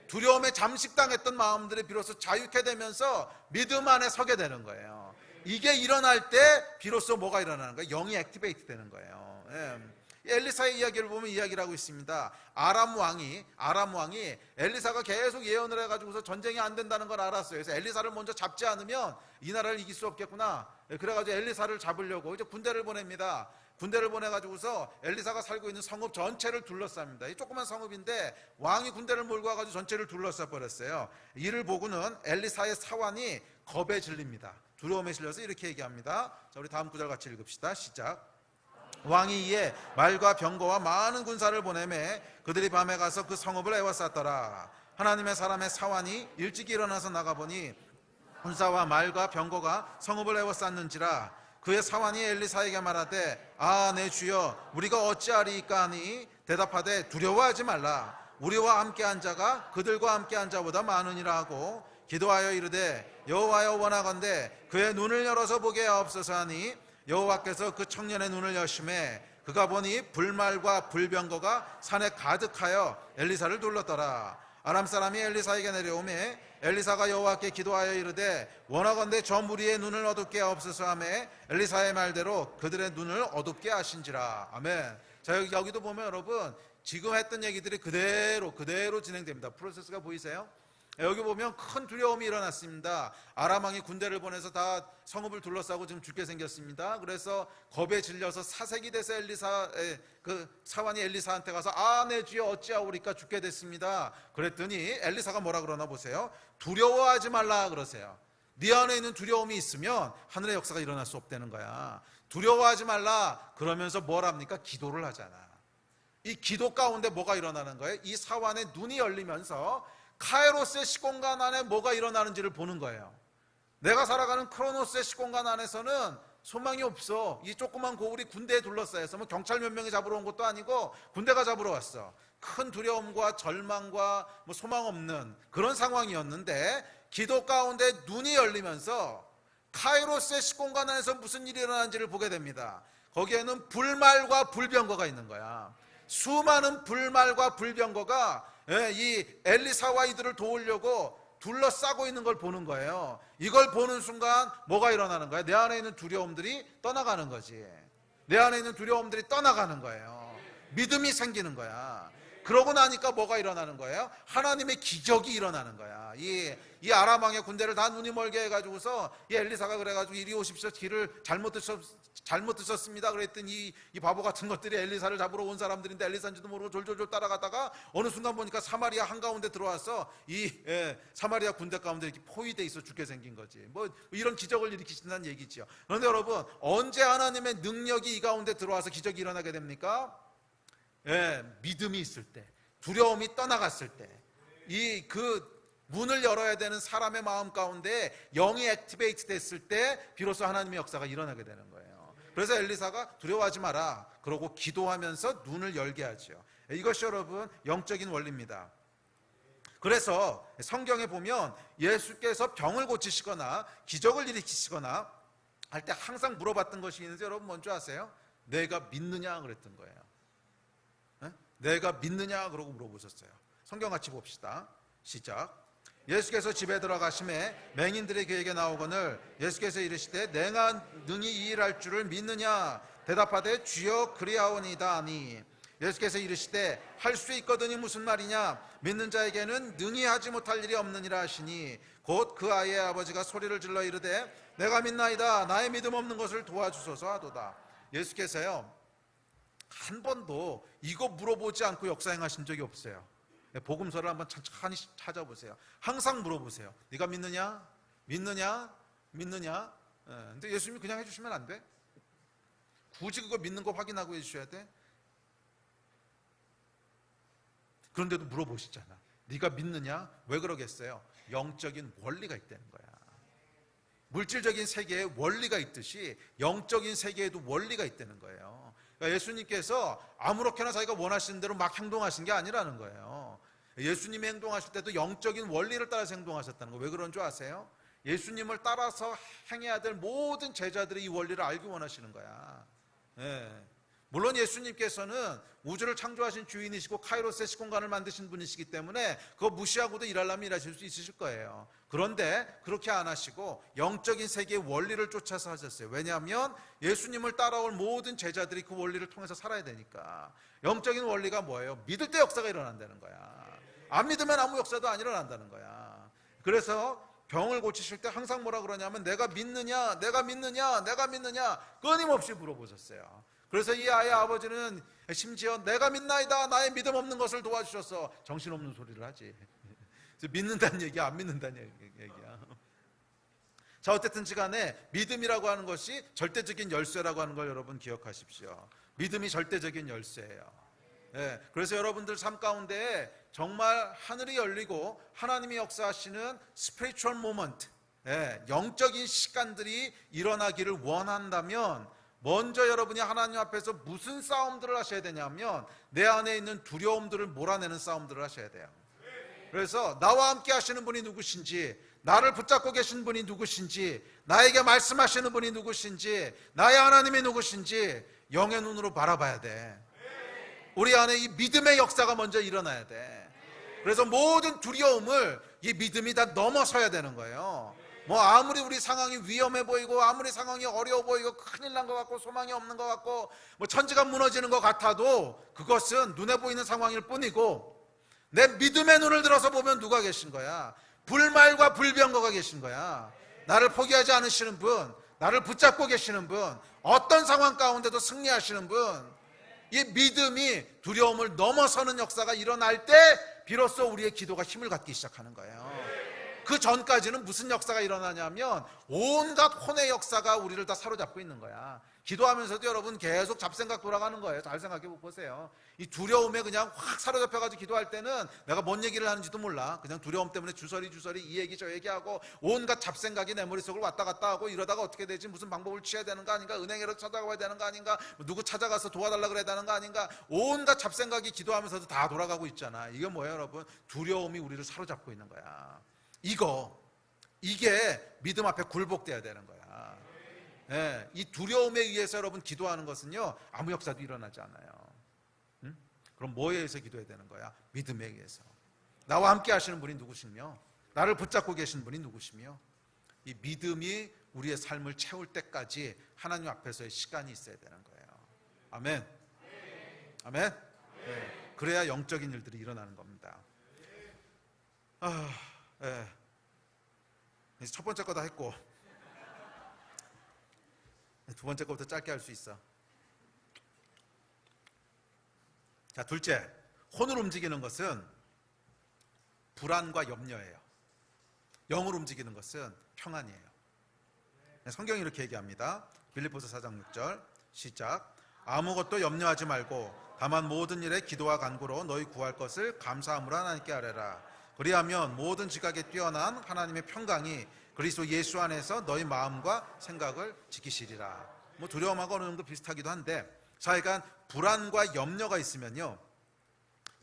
Speaker 1: 두려움에 잠식당했던 마음들이 비로소 자유케 되면서 믿음 안에 서게 되는 거예요. 이게 일어날 때 비로소 뭐가 일어나는 거예요? 영이 액티베이트 되는 거예요. 엘리사의 이야기를 보면 이야기를 하고 있습니다. 아람 왕이 엘리사가 계속 예언을 해가지고서 전쟁이 안 된다는 걸 알았어요. 그래서 엘리사를 먼저 잡지 않으면 이 나라를 이길 수 없겠구나. 그래가지고 엘리사를 잡으려고 이제 군대를 보냅니다. 군대를 보내가지고서 엘리사가 살고 있는 성읍 전체를 둘러쌉니다. 이 조그만 성읍인데 왕이 군대를 몰고 와가지고 전체를 둘러싸 버렸어요. 이를 보고는 엘리사의 사환이 겁에 질립니다. 두려움에 질려서 이렇게 얘기합니다. 자, 우리 다음 구절 같이 읽읍시다. 시작. 왕이 이에 말과 병거와 많은 군사를 보내매 그들이 밤에 가서 그 성읍을 에워쌌더라. 하나님의 사람의 사환이 일찍 일어나서 나가보니 군사와 말과 병거가 성읍을 에워쌌는지라. 그의 사환이 엘리사에게 말하되 아, 내 주여, 우리가 어찌하리이까 하니 대답하되 두려워하지 말라. 우리와 함께한 자가 그들과 함께한 자보다 많으니라 하고 기도하여 이르되 여호와여, 원하건대 그의 눈을 열어서 보게 하옵소서 하니 여호와께서 그 청년의 눈을 여심해 그가 보니 불말과 불병거가 산에 가득하여 엘리사를 둘렀더라. 아람 사람이 엘리사에게 내려오매 엘리사가 여호와께 기도하여 이르되 원하건대 저 무리의 눈을 어둡게 하옵소서 하매 엘리사의 말대로 그들의 눈을 어둡게 하신지라. 아멘. 자, 여기도 보면 여러분 지금 했던 얘기들이 그대로 진행됩니다. 프로세스가 보이세요? 여기 보면 큰 두려움이 일어났습니다. 아람 왕이 군대를 보내서 다 성읍을 둘러싸고 지금 죽게 생겼습니다. 그래서 겁에 질려서 사색이 돼서 그 사환이 엘리사한테 가서 아, 내 주여, 어찌하오리까 죽게 됐습니다. 그랬더니 엘리사가 뭐라 그러나 보세요. 두려워하지 말라 그러세요. 네 안에 있는 두려움이 있으면 하늘의 역사가 일어날 수 없다는 거야. 두려워하지 말라 그러면서 뭘 합니까? 기도를 하잖아. 이 기도 가운데 뭐가 일어나는 거예요? 이 사환의 눈이 열리면서 카이로스의 시공간 안에 뭐가 일어나는지를 보는 거예요. 내가 살아가는 크로노스의 시공간 안에서는 소망이 없어. 이 조그만 고울이 군대에 둘러싸여서 뭐 경찰 몇 명이 잡으러 온 것도 아니고 군대가 잡으러 왔어. 큰 두려움과 절망과 뭐 소망 없는 그런 상황이었는데 기도 가운데 눈이 열리면서 카이로스의 시공간 안에서 무슨 일이 일어나는지를 보게 됩니다. 거기에는 불말과 불병거가 있는 거야. 수많은 불말과 불병거가 이 엘리사와 이들을 도우려고 둘러싸고 있는 걸 보는 거예요. 이걸 보는 순간 뭐가 일어나는 거야? 내 안에 있는 두려움들이 떠나가는 거지. 내 안에 있는 두려움들이 떠나가는 거예요. 믿음이 생기는 거야. 그러고 나니까 뭐가 일어나는 거예요? 하나님의 기적이 일어나는 거야. 이 아람 왕의 군대를 다 눈이 멀게 해가지고서 이 엘리사가 그래가지고 이리 오십시오. 길을 잘못 드셨습니다. 그랬더니 이 바보 같은 것들이 엘리사를 잡으러 온 사람들인데 엘리사인지도 모르고 졸졸졸 따라가다가 어느 순간 보니까 사마리아 한가운데 들어와서 사마리아 군대 가운데 이렇게 포위돼 있어 죽게 생긴 거지. 뭐 이런 기적을 일으키신다는 얘기죠. 그런데 여러분, 언제 하나님의 능력이 이 가운데 들어와서 기적이 일어나게 됩니까? 믿음이 있을 때, 두려움이 떠나갔을 때, 그 문을 열어야 되는 사람의 마음 가운데 영이 액티베이트 됐을 때 비로소 하나님의 역사가 일어나게 되는 거예요. 그래서 엘리사가 두려워하지 마라 그러고 기도하면서 눈을 열게 하죠. 이것이 여러분 영적인 원리입니다. 그래서 성경에 보면 예수께서 병을 고치시거나 기적을 일으키시거나 할 때 항상 물어봤던 것이 있는데 여러분 뭔지 아세요? 내가 믿느냐 그랬던 거예요. 내가 믿느냐? 그러고 물어보셨어요. 성경 같이 봅시다. 시작. 예수께서 집에 들어가심에 맹인들이 그에게 나오거늘 예수께서 이르시되 내가 능히 이 일할 줄을 믿느냐? 대답하되 주여 그리하오니이다 하니 예수께서 이르시되 할 수 있거든이 무슨 말이냐? 믿는 자에게는 능히 하지 못할 일이 없느니라 하시니 곧 그 아이의 아버지가 소리를 질러 이르되 내가 믿나이다 나의 믿음 없는 것을 도와주소서 하도다. 예수께서요 한 번도 이거 물어보지 않고 역사 행하신 적이 없어요. 복음서를 한번 천천히 찾아보세요. 항상 물어보세요. 네가 믿느냐? 믿느냐? 믿느냐? 근데 예수님이 그냥 해주시면 안 돼? 굳이 그거 믿는 거 확인하고 해주셔야 돼? 그런데도 물어보시잖아. 네가 믿느냐? 왜 그러겠어요? 영적인 원리가 있다는 거야. 물질적인 세계에 원리가 있듯이 영적인 세계에도 원리가 있다는 거예요. 그러니까 예수님께서 아무렇게나 자기가 원하시는 대로 막 행동하신 게 아니라는 거예요. 예수님이 행동하실 때도 영적인 원리를 따라서 행동하셨다는 거예요. 왜 그런 줄 아세요? 예수님을 따라서 행해야 될 모든 제자들이 이 원리를 알기 원하시는 거야. 물론 예수님께서는 우주를 창조하신 주인이시고 카이로스의 시공간을 만드신 분이시기 때문에 그거 무시하고도 일하려면 일하실 수 있으실 거예요. 그런데 그렇게 안 하시고 영적인 세계의 원리를 쫓아서 하셨어요. 왜냐하면 예수님을 따라올 모든 제자들이 그 원리를 통해서 살아야 되니까. 영적인 원리가 뭐예요? 믿을 때 역사가 일어난다는 거야. 안 믿으면 아무 역사도 안 일어난다는 거야. 그래서 병을 고치실 때 항상 뭐라 그러냐면 내가 믿느냐, 내가 믿느냐, 내가 믿느냐 끊임없이 물어보셨어요. 그래서 이 아이의 아버지는 심지어 내가 믿나이다 나의 믿음 없는 것을 도와주셔서 정신없는 소리를 하지. 믿는다는 얘기야 안 믿는다는 얘기야. 자 어쨌든지 간에 믿음이라고 하는 것이 절대적인 열쇠라고 하는 걸 여러분 기억하십시오. 믿음이 절대적인 열쇠예요. 그래서 여러분들 삶 가운데 정말 하늘이 열리고 하나님이 역사하시는 스피리추얼 모먼트, 영적인 시간들이 일어나기를 원한다면 먼저 여러분이 하나님 앞에서 무슨 싸움들을 하셔야 되냐면 내 안에 있는 두려움들을 몰아내는 싸움들을 하셔야 돼요. 그래서 나와 함께 하시는 분이 누구신지, 나를 붙잡고 계신 분이 누구신지, 나에게 말씀하시는 분이 누구신지, 나의 하나님이 누구신지 영의 눈으로 바라봐야 돼. 우리 안에 이 믿음의 역사가 먼저 일어나야 돼. 그래서 모든 두려움을 이 믿음이 다 넘어서야 되는 거예요. 뭐 아무리 우리 상황이 위험해 보이고 아무리 상황이 어려워 보이고 큰일 난 것 같고 소망이 없는 것 같고 뭐 천지가 무너지는 것 같아도 그것은 눈에 보이는 상황일 뿐이고 내 믿음의 눈을 들어서 보면 누가 계신 거야? 불말과 불병거가 계신 거야. 나를 포기하지 않으시는 분, 나를 붙잡고 계시는 분, 어떤 상황 가운데도 승리하시는 분. 이 믿음이 두려움을 넘어서는 역사가 일어날 때 비로소 우리의 기도가 힘을 갖기 시작하는 거예요. 그 전까지는 무슨 역사가 일어나냐면 온갖 혼의 역사가 우리를 다 사로잡고 있는 거야. 기도하면서도 여러분 계속 잡생각 돌아가는 거예요. 잘 생각해 보세요. 이 두려움에 그냥 확 사로잡혀가지고 기도할 때는 내가 뭔 얘기를 하는지도 몰라. 그냥 두려움 때문에 주저리 이 얘기 저 얘기하고 온갖 잡생각이 내 머릿속을 왔다 갔다 하고 이러다가 어떻게 되지? 무슨 방법을 취해야 되는 거 아닌가? 은행으로 찾아가야 되는 거 아닌가? 누구 찾아가서 도와달라 그래야 되는 거 아닌가? 온갖 잡생각이 기도하면서도 다 돌아가고 있잖아. 이게 뭐예요 여러분? 두려움이 우리를 사로잡고 있는 거야. 이게 믿음 앞에 굴복돼야 되는 거야. 이 두려움에 의해서 여러분 기도하는 것은요 아무 역사도 일어나지 않아요. 그럼 뭐에 의해서 기도해야 되는 거야? 믿음에 의해서. 나와 함께 하시는 분이 누구시며 나를 붙잡고 계신 분이 누구시며 이 믿음이 우리의 삶을 채울 때까지 하나님 앞에서의 시간이 있어야 되는 거예요. 아멘. 아멘. 그래야 영적인 일들이 일어나는 겁니다. 이제 첫 번째 거 다 했고 두 번째 거부터 짧게 할 수 있어. 자, 둘째, 혼을 움직이는 것은 불안과 염려예요. 영을 움직이는 것은 평안이에요. 성경이 이렇게 얘기합니다. 빌립보서 4장 6절 시작. 아무것도 염려하지 말고 다만 모든 일에 기도와 간구로 너희 구할 것을 감사함으로 하나님께 아뢰라. 그리하면 모든 지각에 뛰어난 하나님의 평강이 그리스도 예수 안에서 너희 마음과 생각을 지키시리라. 뭐 두려움하고 어느 정도 비슷하기도 한데, 자, 그러니까 불안과 염려가 있으면요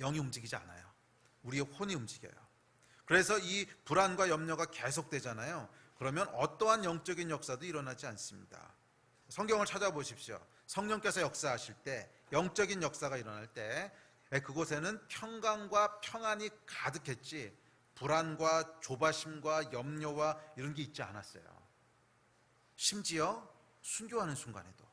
Speaker 1: 영이 움직이지 않아요. 우리의 혼이 움직여요. 그래서 이 불안과 염려가 계속되잖아요. 그러면 어떠한 영적인 역사도 일어나지 않습니다. 성경을 찾아보십시오. 성령께서 역사하실 때, 영적인 역사가 일어날 때 그곳에는 평강과 평안이 가득했지 불안과 조바심과 염려와 이런 게 있지 않았어요. 심지어 순교하는 순간에도,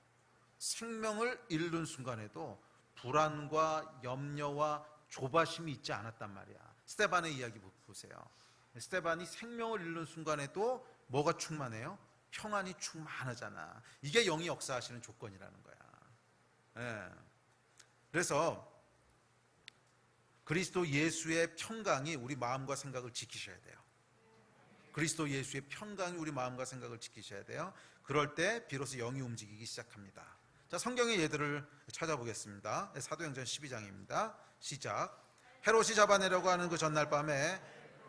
Speaker 1: 생명을 잃는 순간에도 불안과 염려와 조바심이 있지 않았단 말이야. 스데반의 이야기 보세요. 스데반이 생명을 잃는 순간에도 뭐가 충만해요? 평안이 충만하잖아. 이게 영이 역사하시는 조건이라는 거야. 예. 그래서 그리스도 예수의 평강이 우리 마음과 생각을 지키셔야 돼요. 그리스도 예수의 평강이 우리 마음과 생각을 지키셔야 돼요. 그럴 때 비로소 영이 움직이기 시작합니다. 자, 성경의 예들을 찾아보겠습니다. 사도행전 12장입니다. 시작. 헤롯이 잡아내려고 하는 그 전날 밤에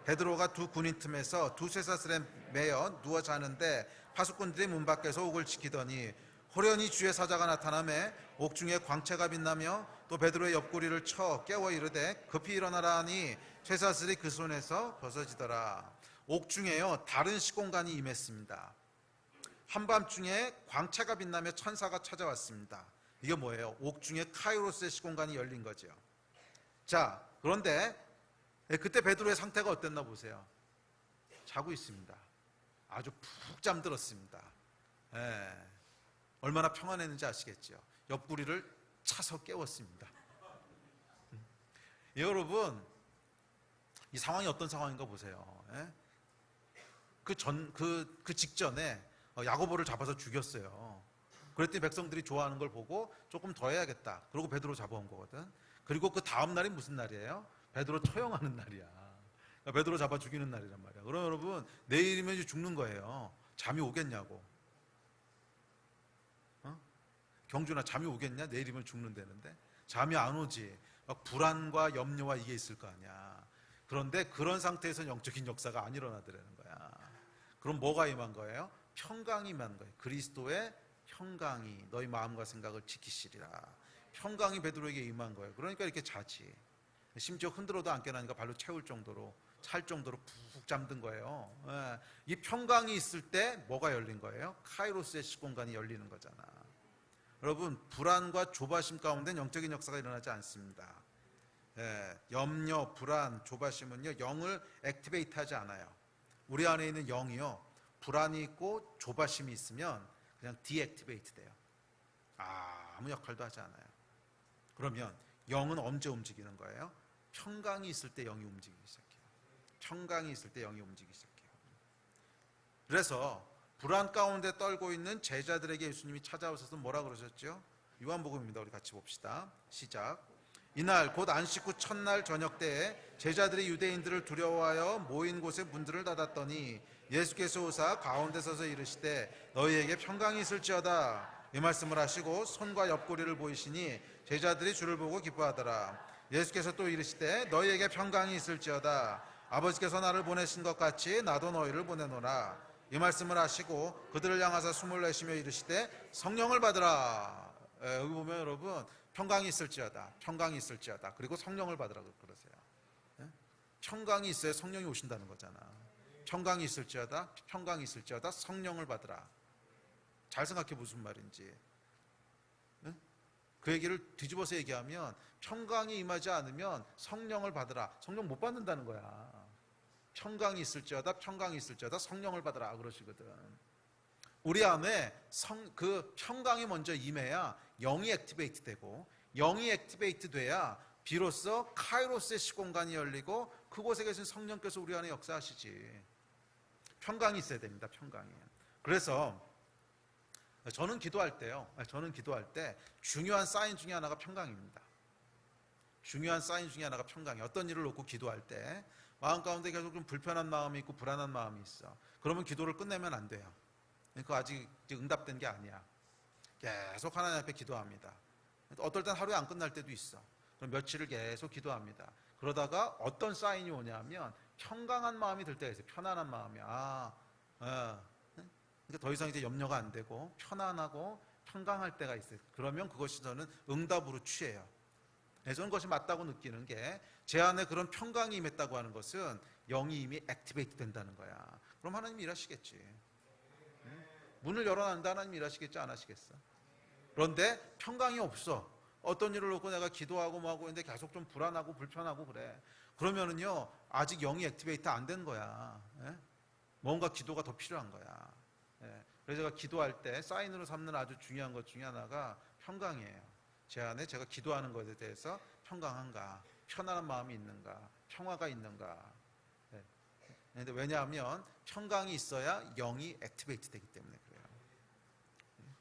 Speaker 1: 베드로가 두 군인 틈에서 두 쇠사슬에 매여 누워 자는데 파수꾼들이 문 밖에서 옥을 지키더니 호련히 주의 사자가 나타나매 옥중에 광채가 빛나며 또 베드로의 옆구리를 쳐 깨워 이르되 급히 일어나라 하니 쇠사슬이 그 손에서 벗어지더라. 옥중에요 다른 시공간이 임했습니다. 한밤중에 광채가 빛나며 천사가 찾아왔습니다. 이게 뭐예요? 옥중에 카이로스의 시공간이 열린 거죠. 자, 그런데 그때 베드로의 상태가 어땠나 보세요. 자고 있습니다. 아주 푹 잠들었습니다. 얼마나 평안했는지 아시겠죠? 옆구리를 차서 깨웠습니다. 여러분, 이 상황이 어떤 상황인가 보세요. 그 직전에 야고보를 잡아서 죽였어요. 그랬더니 백성들이 좋아하는 걸 보고 조금 더 해야겠다. 그러고 베드로 잡아온 거거든. 그리고 그 다음 날이 무슨 날이에요? 베드로 처형하는 날이야. 그러니까 베드로 잡아 죽이는 날이란 말이야. 그럼 여러분, 내일이면 이제 죽는 거예요. 잠이 오겠냐고. 경준아, 잠이 오겠냐? 내일이면 죽는다는데. 잠이 안 오지. 막 불안과 염려와 이게 있을 거 아니야. 그런데 그런 상태에서 영적인 역사가 안 일어나더라는 거야. 그럼 뭐가 임한 거예요? 평강이 임한 거예요. 그리스도의 평강이 너희 마음과 생각을 지키시리라. 평강이 베드로에게 임한 거예요. 그러니까 이렇게 자지. 심지어 흔들어도 안 깨나니까 발로 채울 정도로, 찰 정도로 푹 잠든 거예요. 이 평강이 있을 때 뭐가 열린 거예요? 카이로스의 시공간이 열리는 거잖아. 여러분, 불안과 조바심 가운데 영적인 역사가 일어나지 않습니다. 염려, 불안, 조바심은요 영을 액티베이트 하지 않아요. 우리 안에 있는 영이요 불안이 있고 조바심이 있으면 그냥 디액티베이트 돼요. 아무 역할도 하지 않아요. 그러면 영은 언제 움직이는 거예요? 평강이 있을 때 영이 움직이기 시작해요. 평강이 있을 때 영이 움직이기 시작해요. 그래서 불안 가운데 떨고 있는 제자들에게 예수님이 찾아오셔서 뭐라 그러셨죠? 요한복음입니다. 우리 같이 봅시다. 시작. 이날 곧 안식 후 첫날 저녁 때에 제자들이 유대인들을 두려워하여 모인 곳에 문들을 닫았더니 예수께서 오사 가운데 서서 이르시되 너희에게 평강이 있을지어다. 이 말씀을 하시고 손과 옆구리를 보이시니 제자들이 주를 보고 기뻐하더라. 예수께서 또 이르시되 너희에게 평강이 있을지어다. 아버지께서 나를 보내신 것 같이 나도 너희를 보내노라. 이 말씀을 하시고 그들을 향하사 숨을 내쉬며 이르시되 성령을 받으라. 여기 보면 여러분 평강이 있을지어다, 평강이 있을지어다. 그리고 성령을 받으라고 그러세요. 평강이 있어야 성령이 오신다는 거잖아. 평강이 있을지어다, 평강이 있을지어다, 성령을 받으라. 잘 생각해 무슨 말인지. 그 얘기를 뒤집어서 얘기하면 평강이 임하지 않으면 성령을 받으라. 성령 못 받는다는 거야. 평강이 있을지어다, 평강이 있을지어다, 성령을 받으라 그러시거든. 우리 안에 그 평강이 먼저 임해야 영이 액티베이트 되고, 영이 액티베이트 돼야 비로소 카이로스의 시공간이 열리고 그곳에 계신 성령께서 우리 안에 역사하시지. 평강이 있어야 됩니다. 평강이. 그래서 저는 기도할 때요. 저는 기도할 때 중요한 사인 중에 하나가 평강입니다. 중요한 사인 중에 하나가 평강이. 어떤 일을 놓고 기도할 때 마음 가운데 계속 좀 불편한 마음이 있고 불안한 마음이 있어. 그러면 기도를 끝내면 안 돼요. 그거 아직 응답된 게 아니야. 계속 하나님 앞에 기도합니다. 어떨 땐 하루에 안 끝날 때도 있어. 그럼 며칠을 계속 기도합니다. 그러다가 어떤 사인이 오냐면 평강한 마음이 들 때가 있어요. 편안한 마음이. 그러니까 더 이상 이제 염려가 안 되고 편안하고 평강할 때가 있어요. 그러면 그것이 저는 응답으로 취해요. 저는 그것이 맞다고 느끼는 게 제 안에 그런 평강이 임했다고 하는 것은 영이 이미 액티베이트 된다는 거야. 그럼 하나님이 일하시겠지. 문을 열어놨는데 하나님이 일하시겠지 안 하시겠어? 그런데 평강이 없어. 어떤 일을 놓고 내가 기도하고 뭐하고 있는데 계속 좀 불안하고 불편하고 그래. 그러면은요 아직 영이 액티베이트 안 된 거야. 예? 뭔가 기도가 더 필요한 거야. 예. 그래서 제가 기도할 때 사인으로 삼는 아주 중요한 것 중에 하나가 평강이에요. 제 안에 제가 기도하는 것에 대해서 평강한가, 편안한 마음이 있는가, 평화가 있는가. 예. 근데 왜냐하면 평강이 있어야 영이 액티베이트 되기 때문에 그래요.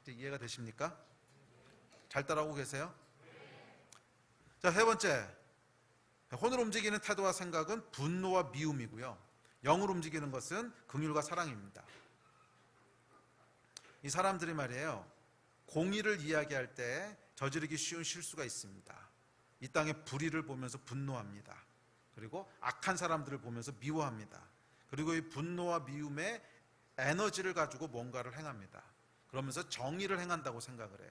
Speaker 1: 이해가 되십니까? 잘 따라오고 계세요? 자, 세 번째, 혼을 움직이는 태도와 생각은 분노와 미움이고요. 영을 움직이는 것은 긍휼과 사랑입니다. 이 사람들이 말이에요, 공의를 이야기할 때 저지르기 쉬운 실수가 있습니다. 이 땅의 불의를 보면서 분노합니다. 그리고 악한 사람들을 보면서 미워합니다. 그리고 이 분노와 미움의 에너지를 가지고 뭔가를 행합니다. 그러면서 정의를 행한다고 생각을 해요.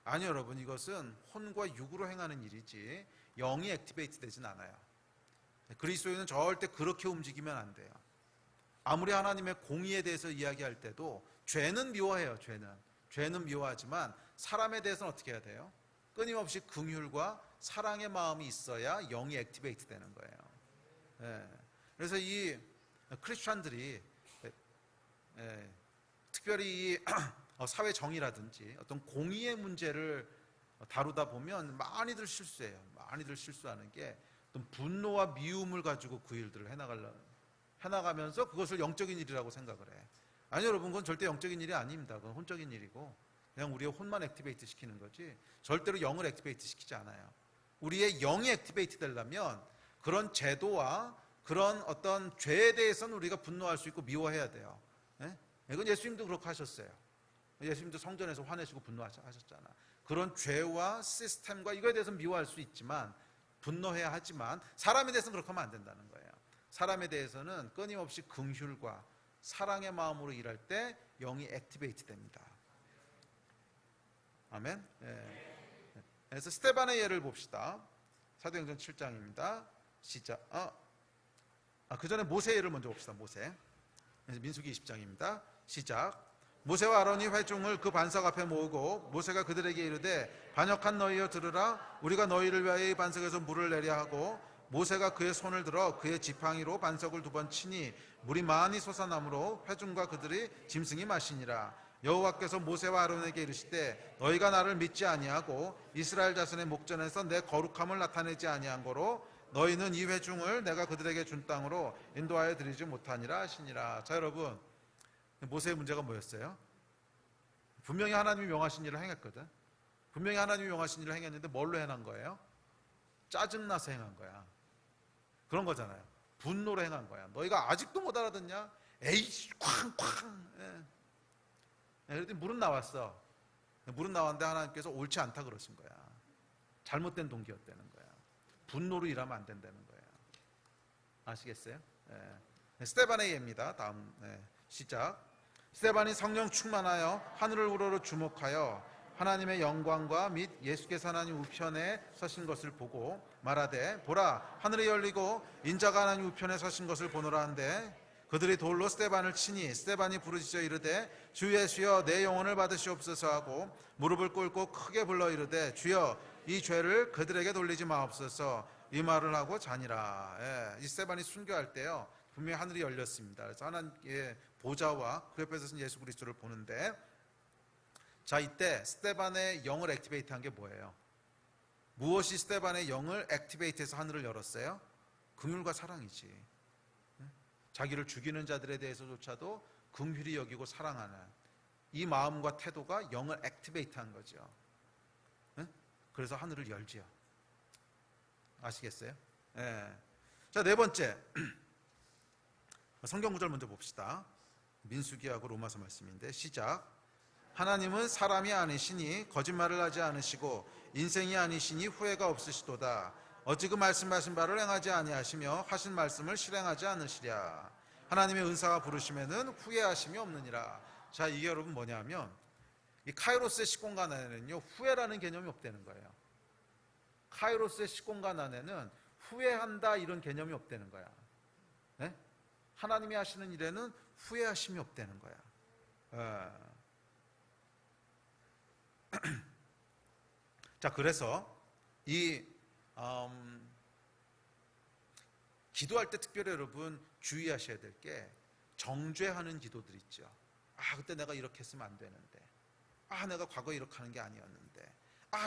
Speaker 1: 아니요, 여러분, 이것은 혼과 육으로 행하는 일이지 영이 액티베이트 되진 않아요. 그리스도인은 절대 그렇게 움직이면 안 돼요. 아무리 하나님의 공의에 대해서 이야기할 때도 죄는 미워해요. 죄는 미워하지만 사람에 대해서는 어떻게 해야 돼요? 끊임없이 긍휼과 사랑의 마음이 있어야 영이 액티베이트 되는 거예요. 예. 그래서 이 크리스찬들이 특별히 이 사회 정의라든지 어떤 공의의 문제를 다루다 보면 많이들 실수해요. 많이들 실수하는 게 어떤 분노와 미움을 가지고 그 일들을 해나가면서 그것을 영적인 일이라고 생각을 해. 아니 여러분, 그건 절대 영적인 일이 아닙니다. 그건 혼적인 일이고 그냥 우리의 혼만 액티베이트 시키는 거지 절대로 영을 액티베이트 시키지 않아요. 우리의 영이 액티베이트 되려면 그런 제도와 그런 어떤 죄에 대해서는 우리가 분노할 수 있고 미워해야 돼요. 예? 이건 예수님도 그렇게 하셨어요. 예수님도 성전에서 화내시고 분노하셨잖아. 그런 죄와 시스템과 이거에 대해서 미워할 수 있지만 분노해야 하지만 사람에 대해서는 그렇게 하면 안 된다는 거예요. 사람에 대해서는 끊임없이 긍휼과 사랑의 마음으로 일할 때 영이 액티베이트 됩니다. 아멘. 예. 그래서 스데반의 예를 봅시다. 사도행전 7장입니다. 시작. 그 전에 모세 예를 먼저 봅시다. 모세. 민수기 20장입니다. 시작. 모세와 아론이 회중을 그 반석 앞에 모으고 모세가 그들에게 이르되 반역한 너희여 들으라. 우리가 너희를 위하여 이 반석에서 물을 내려 하고 모세가 그의 손을 들어 그의 지팡이로 반석을 2번 치니 물이 많이 솟아나므로 회중과 그들이 짐승이 마시니라. 여호와께서 모세와 아론에게 이르시되 너희가 나를 믿지 아니하고 이스라엘 자손의 목전에서 내 거룩함을 나타내지 아니한 거로 너희는 이 회중을 내가 그들에게 준 땅으로 인도하여 드리지 못하니라 하시니라. 자, 여러분, 모세의 문제가 뭐였어요? 분명히 하나님이 명하신 일을 행했거든. 분명히 하나님이 명하신 일을 행했는데 뭘로 행한 거예요? 짜증나서 행한 거야. 그런 거잖아요. 분노로 행한 거야. 너희가 아직도 못 알아듣냐? 에이, 쾅쾅. 그랬더니 물은 나왔어. 물은 나왔는데 하나님께서 옳지 않다 그러신 거야. 잘못된 동기였다는 거야. 분노로 일하면 안 된다는 거예요. 아시겠어요? 스데반의 예입니다. 다음 시작. 스데반이 성령 충만하여 하늘을 우러러 주목하여 하나님의 영광과 및 예수께서 하나님 우편에 서신 것을 보고 말하되 보라 하늘이 열리고 인자가 하나님 우편에 서신 것을 보노라 한데 그들이 돌로 스데반을 치니 스데반이 부르짖어 이르되 주 예수여 내 영혼을 받으시옵소서 하고 무릎을 꿇고 크게 불러 이르되 주여 이 죄를 그들에게 돌리지 마옵소서 이 말을 하고 자니라. 이 스데반이 순교할 때요 분명히 하늘이 열렸습니다. 그래서 하나님의 보좌와 그 옆에 서신 예수 그리스도를 보는데 자, 이때 스데반의 영을 액티베이트한 게 뭐예요? 무엇이 스데반의 영을 액티베이트해서 하늘을 열었어요? 긍휼과 사랑이지. 자기를 죽이는 자들에 대해서조차도 긍휼히 여기고 사랑하는 이 마음과 태도가 영을 액티베이트한 거죠. 그래서 하늘을 열지요. 아시겠어요? 자, 네 번째 성경 구절 먼저 봅시다. 민수기하고 로마서 말씀인데 시작. 하나님은 사람이 아니시니 거짓말을 하지 않으시고 인생이 아니시니 후회가 없으시도다. 어찌 그 말씀하신 바를 행하지 아니하시며 하신 말씀을 실행하지 않으시랴. 하나님의 은사가 부르시면은 후회하심이 없느니라. 자, 이게 여러분 뭐냐면 이 카이로스의 시공간 안에는요 후회라는 개념이 없다는 거예요. 카이로스의 시공간 안에는 후회한다 이런 개념이 없다는 거야. 네? 하나님이 하시는 일에는 후회하심이 없다는 거야. 자, 그래서 이 기도할 때 특별히 여러분 주의하셔야 될 게 정죄하는 기도들 있죠. 그때 내가 이렇게 했으면 안 되는데, 내가 과거에 이렇게 하는 게 아니었는데,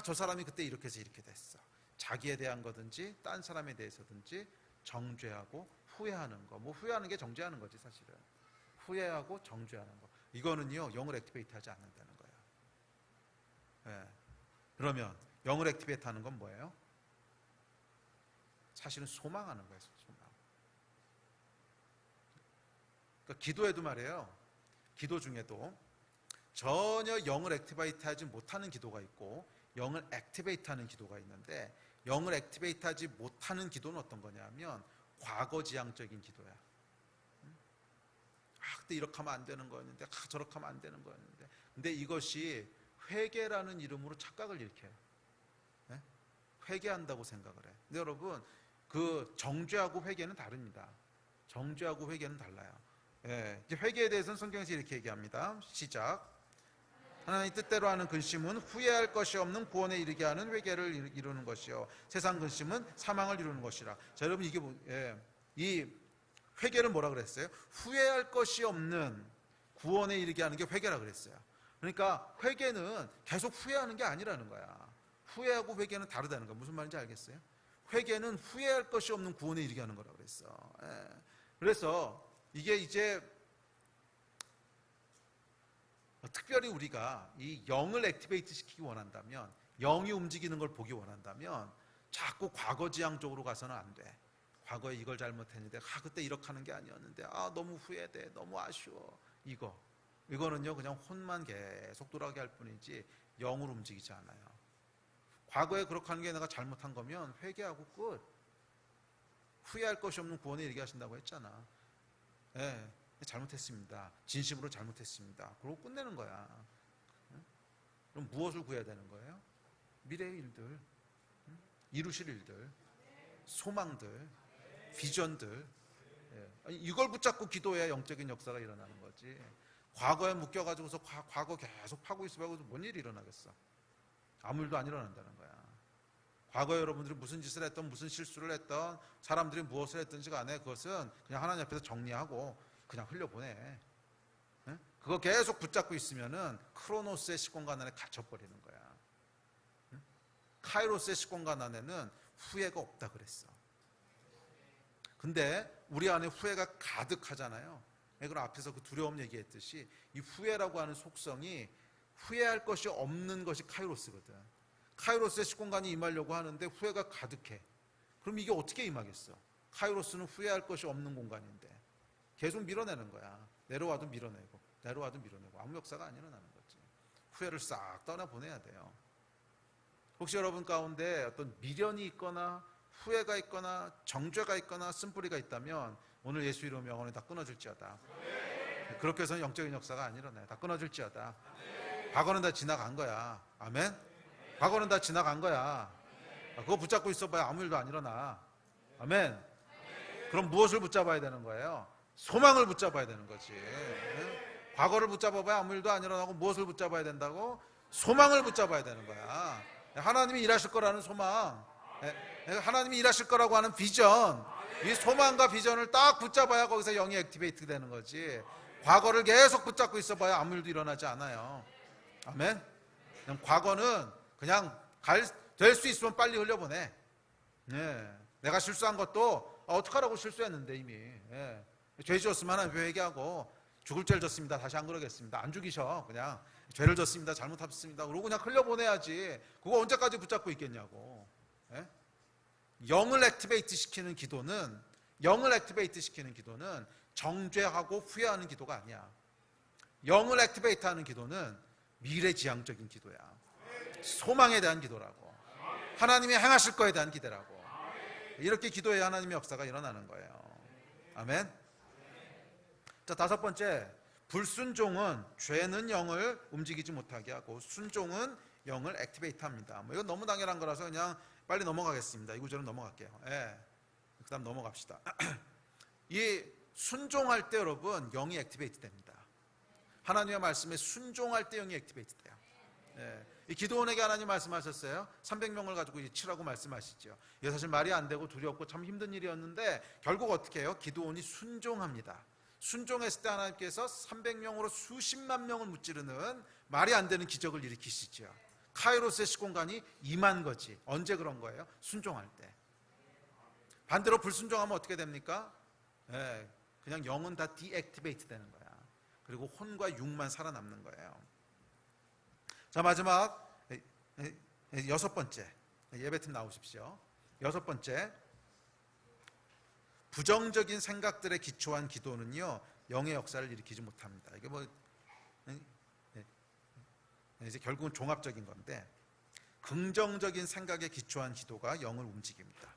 Speaker 1: 저 사람이 그때 이렇게 해서 이렇게 됐어. 자기에 대한 거든지 딴 사람에 대해서든지 정죄하고 후회하는 거. 뭐 후회하는 게 정죄하는 거지 사실은. 후회하고 정죄하는 거. 이거는요 영을 액티베이트하지 않는다는 거예요. 예. 그러면 영을 액티베이트하는 건 뭐예요? 사실은 소망하는 거예요. 소망. 그러니까 기도에도 말이에요. 기도 중에도 전혀 영을 액티베이트하지 못하는 기도가 있고 영을 액티베이트하는 기도가 있는데, 영을 액티베이트하지 못하는 기도는 어떤 거냐면 과거지향적인 기도야. 그때 이렇게 하면 안 되는 거였는데, 저렇게 하면 안 되는 거였는데. 근데 이것이 회개라는 이름으로 착각을 일으켜요. 네? 회개한다고 생각을 해. 근데 여러분, 그 정죄하고 회개는 다릅니다. 정죄하고 회개는 달라요. 이제 회개에 대해서는 성경에서 이렇게 얘기합니다. 시작. 하나님 뜻대로 하는 근심은 후회할 것이 없는 구원에 이르게 하는 회개를 이루는 것이요, 세상 근심은 사망을 이루는 것이라. 자, 여러분, 이게 이 회개를 뭐라 그랬어요? 후회할 것이 없는 구원에 이르게 하는 게 회개라 그랬어요. 그러니까 회개는 계속 후회하는 게 아니라는 거야. 후회하고 회개는 다르다는 거야. 무슨 말인지 알겠어요? 회개는 후회할 것이 없는 구원에 이르게 하는 거라 그랬어. 그래서 이게 이제 특별히 우리가 이 영을 액티베이트 시키기 원한다면, 영이 움직이는 걸 보기 원한다면 자꾸 과거지향적으로 가서는 안 돼. 과거에 이걸 잘못했는데 그때 이렇게 하는 게 아니었는데 너무 후회돼, 너무 아쉬워. 이거는요 그냥 혼만 계속 돌아가게 할 뿐이지 영으로 움직이지 않아요. 과거에 그렇게 하는 게 내가 잘못한 거면 회개하고 끝. 후회할 것이 없는 구원에 이르게 하신다고 했잖아. 잘못했습니다. 진심으로 잘못했습니다. 그러고 끝내는 거야. 그럼 무엇을 구해야 되는 거예요? 미래의 일들, 이루실 일들, 소망들, 비전들. 이걸 붙잡고 기도해야 영적인 역사가 일어나는 거지. 과거에 묶여가지고서 과거 계속 파고 있으면 뭔 일이 일어나겠어? 아무 일도 안 일어난다는 거야. 과거에 여러분들이 무슨 짓을 했던, 무슨 실수를 했던, 사람들이 무엇을 했든지 간에 그것은 그냥 하나님 앞에서 정리하고 그냥 흘려보내. 그거 계속 붙잡고 있으면은 크로노스의 시공간 안에 갇혀버리는 거야. 카이로스의 시공간 안에는 후회가 없다 그랬어. 근데 우리 안에 후회가 가득하잖아요. 그럼 앞에서 그 두려움 얘기했듯이 이 후회라고 하는 속성이, 후회할 것이 없는 것이 카이로스거든. 카이로스의 시공간이 임하려고 하는데 후회가 가득해. 그럼 이게 어떻게 임하겠어? 카이로스는 후회할 것이 없는 공간인데 계속 밀어내는 거야. 내려와도 밀어내고, 내려와도 밀어내고. 아무 역사가 안 일어나는 거지. 후회를 싹 떠나보내야 돼요. 혹시 여러분 가운데 어떤 미련이 있거나 후회가 있거나 정죄가 있거나 쓴뿌리가 있다면 오늘 예수 이름 영혼이 다 끊어질지어다. 그렇게 해서는 영적인 역사가 안 일어나요. 다 끊어질지어다. 과거는 다 지나간 거야. 아멘? 과거는 다 지나간 거야. 그거 붙잡고 있어봐야 아무 일도 안 일어나. 아멘? 그럼 무엇을 붙잡아야 되는 거예요? 소망을 붙잡아야 되는 거지. 과거를 붙잡아봐야 아무 일도 안 일어나고 무엇을 붙잡아야 된다고? 소망을 붙잡아야 되는 거야. 하나님이 일하실 거라는 소망, 하나님이 일하실 거라고 하는 비전, 이 소망과 비전을 딱 붙잡아야 거기서 영이 액티베이트 되는 거지. 과거를 계속 붙잡고 있어봐야 아무 일도 일어나지 않아요. 아멘? 그냥 과거는 그냥 될 수 있으면 빨리 흘려보내. 내가 실수한 것도 어떡하라고 실수했는데 이미. 죄 지었으면 하나님 회개하고, 죽을 죄를 졌습니다, 다시 안 그러겠습니다. 안 죽이셔. 그냥 죄를 졌습니다, 잘못했습니다, 그러고 그냥 흘려보내야지. 그거 언제까지 붙잡고 있겠냐고. 영을 액티베이트 시키는 기도는, 영을 액티베이트 시키는 기도는 정죄하고 후회하는 기도가 아니야. 영을 액티베이트 하는 기도는 미래지향적인 기도야. 소망에 대한 기도라고. 하나님이 행하실 거에 대한 기대라고. 이렇게 기도해야 하나님의 역사가 일어나는 거예요. 아멘. 자, 다섯 번째, 불순종은 죄는 영을 움직이지 못하게 하고 순종은 영을 액티베이트 합니다. 이건 너무 당연한 거라서 그냥 빨리 넘어가겠습니다. 이 구절은 넘어갈게요. 그 다음 넘어갑시다. 이 순종할 때 여러분 영이 액티베이트 됩니다. 하나님의 말씀에 순종할 때 영이 액티베이트 돼요. 이 기드온에게 하나님 말씀하셨어요. 300명을 가지고 치라고 말씀하시죠. 이게 사실 말이 안 되고 두렵고 참 힘든 일이었는데 결국 어떻게 해요? 기드온이 순종합니다. 순종했을 때 하나님께서 300명으로 수십만 명을 무찌르는 말이 안 되는 기적을 일으키시죠. 카이로스의 시공간이 임한 거지. 언제 그런 거예요? 순종할 때. 반대로 불순종하면 어떻게 됩니까? 그냥 영은 다 디액티베이트 되는 거야. 그리고 혼과 육만 살아남는 거예요. 자, 마지막 6번째, 예배팀 나오십시오. 6번째, 부정적인 생각들에 기초한 기도는요 영의 역사를 일으키지 못합니다. 이게 뭐 이제 결국은 종합적인 건데, 긍정적인 생각에 기초한 기도가 영을 움직입니다.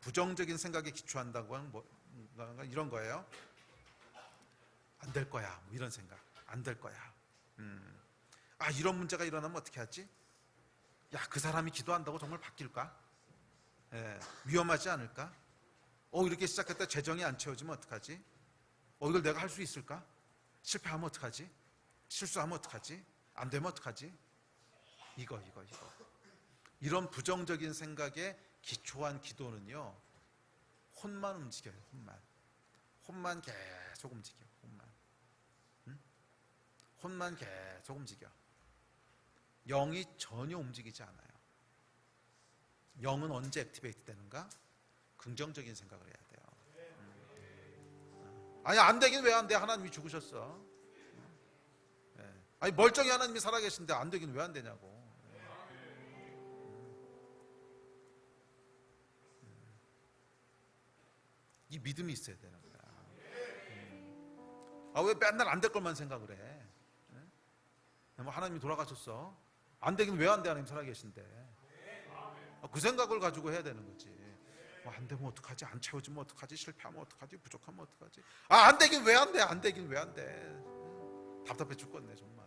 Speaker 1: 부정적인 생각에 기초한다고 하는 뭐 이런 거예요. 안 될 거야, 뭐 이런 생각. 안 될 거야. 이런 문제가 일어나면 어떻게 하지? 야, 그 사람이 기도한다고 정말 바뀔까? 위험하지 않을까? 이렇게 시작했다 재정이 안 채워지면 어떡하지? 이걸 내가 할 수 있을까? 실패하면 어떡하지? 실수하면 어떡하지? 안 되면 어떡하지? 이거. 이런 부정적인 생각에 기초한 기도는요 혼만 움직여요. 혼만 계속 움직여. 혼만 계속 움직여. 영이 전혀 움직이지 않아요. 영은 언제 액티베이트 되는가? 긍정적인 생각을 해야 돼요. 아니, 안 되긴 왜 안 돼? 하나님이 죽으셨어. 아니, 멀쩡히 하나님이 살아계신데 안 되긴 왜 안 되냐고. 이 믿음이 있어야 되는 거야. 왜 맨날 안 될 것만 생각을 해? 뭐 하나님이 돌아가셨어. 안 되긴 왜 안 돼? 하나님 살아계신데. 그 생각을 가지고 해야 되는 거지. 안 되면 어떡하지? 안 채워지면 어떡하지? 실패하면 어떡하지? 부족하면 어떡하지? 안 되긴 왜 안 돼? 안 되긴 왜 안 돼? 답답해 죽겠네 정말.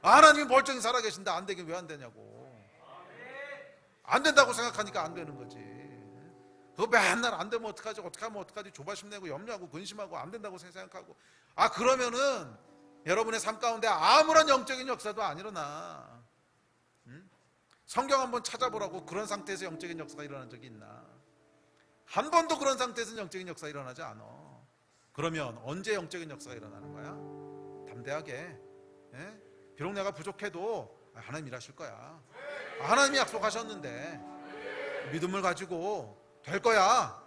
Speaker 1: 하나님이 멀쩡히 살아계신데 안 되긴 왜 안 되냐고. 안 된다고 생각하니까 안 되는 거지. 그거 맨날 안 되면 어떡하지? 어떻게 하면 어떡하지? 조바심 내고 염려하고 근심하고 안 된다고 생각하고. 그러면은 여러분의 삶 가운데 아무런 영적인 역사도 안 일어나. 성경 한번 찾아보라고. 그런 상태에서 영적인 역사가 일어난 적이 있나? 한 번도 그런 상태에서 영적인 역사가 일어나지 않아. 그러면 언제 영적인 역사가 일어나는 거야? 담대하게. 비록 내가 부족해도 하나님 일하실 거야. 하나님이 약속하셨는데 믿음을 가지고 될 거야.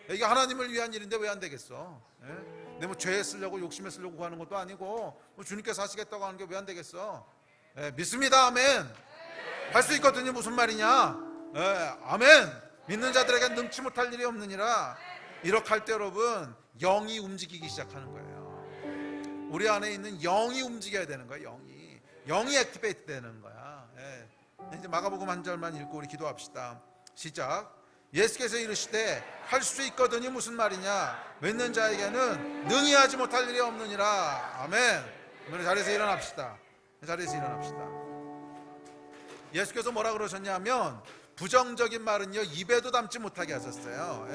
Speaker 1: 이게 하나님을 위한 일인데 왜 안 되겠어? 내 뭐 죄에 쓰려고 욕심에 쓰려고 구하는 것도 아니고 뭐 주님께서 하시겠다고 하는 게 왜 안 되겠어? 믿습니다. 아멘. 할 수 있거든요. 무슨 말이냐? 아멘. 믿는 자들에게 능치 못할 일이 없느니라. 이렇게 할 때 여러분 영이 움직이기 시작하는 거예요. 우리 안에 있는 영이 움직여야 되는 거예요. 영이 액티베이트 되는 거야. 이제 마가복음 한 절만 읽고 우리 기도합시다. 시작. 예수께서 이르시되 할 수 있거든요. 무슨 말이냐? 믿는 자에게는 능히 하지 못할 일이 없느니라. 아멘. 우리 자리에서 일어납시다. 예수께서 뭐라 그러셨냐면 부정적인 말은요 입에도 담지 못하게 하셨어요.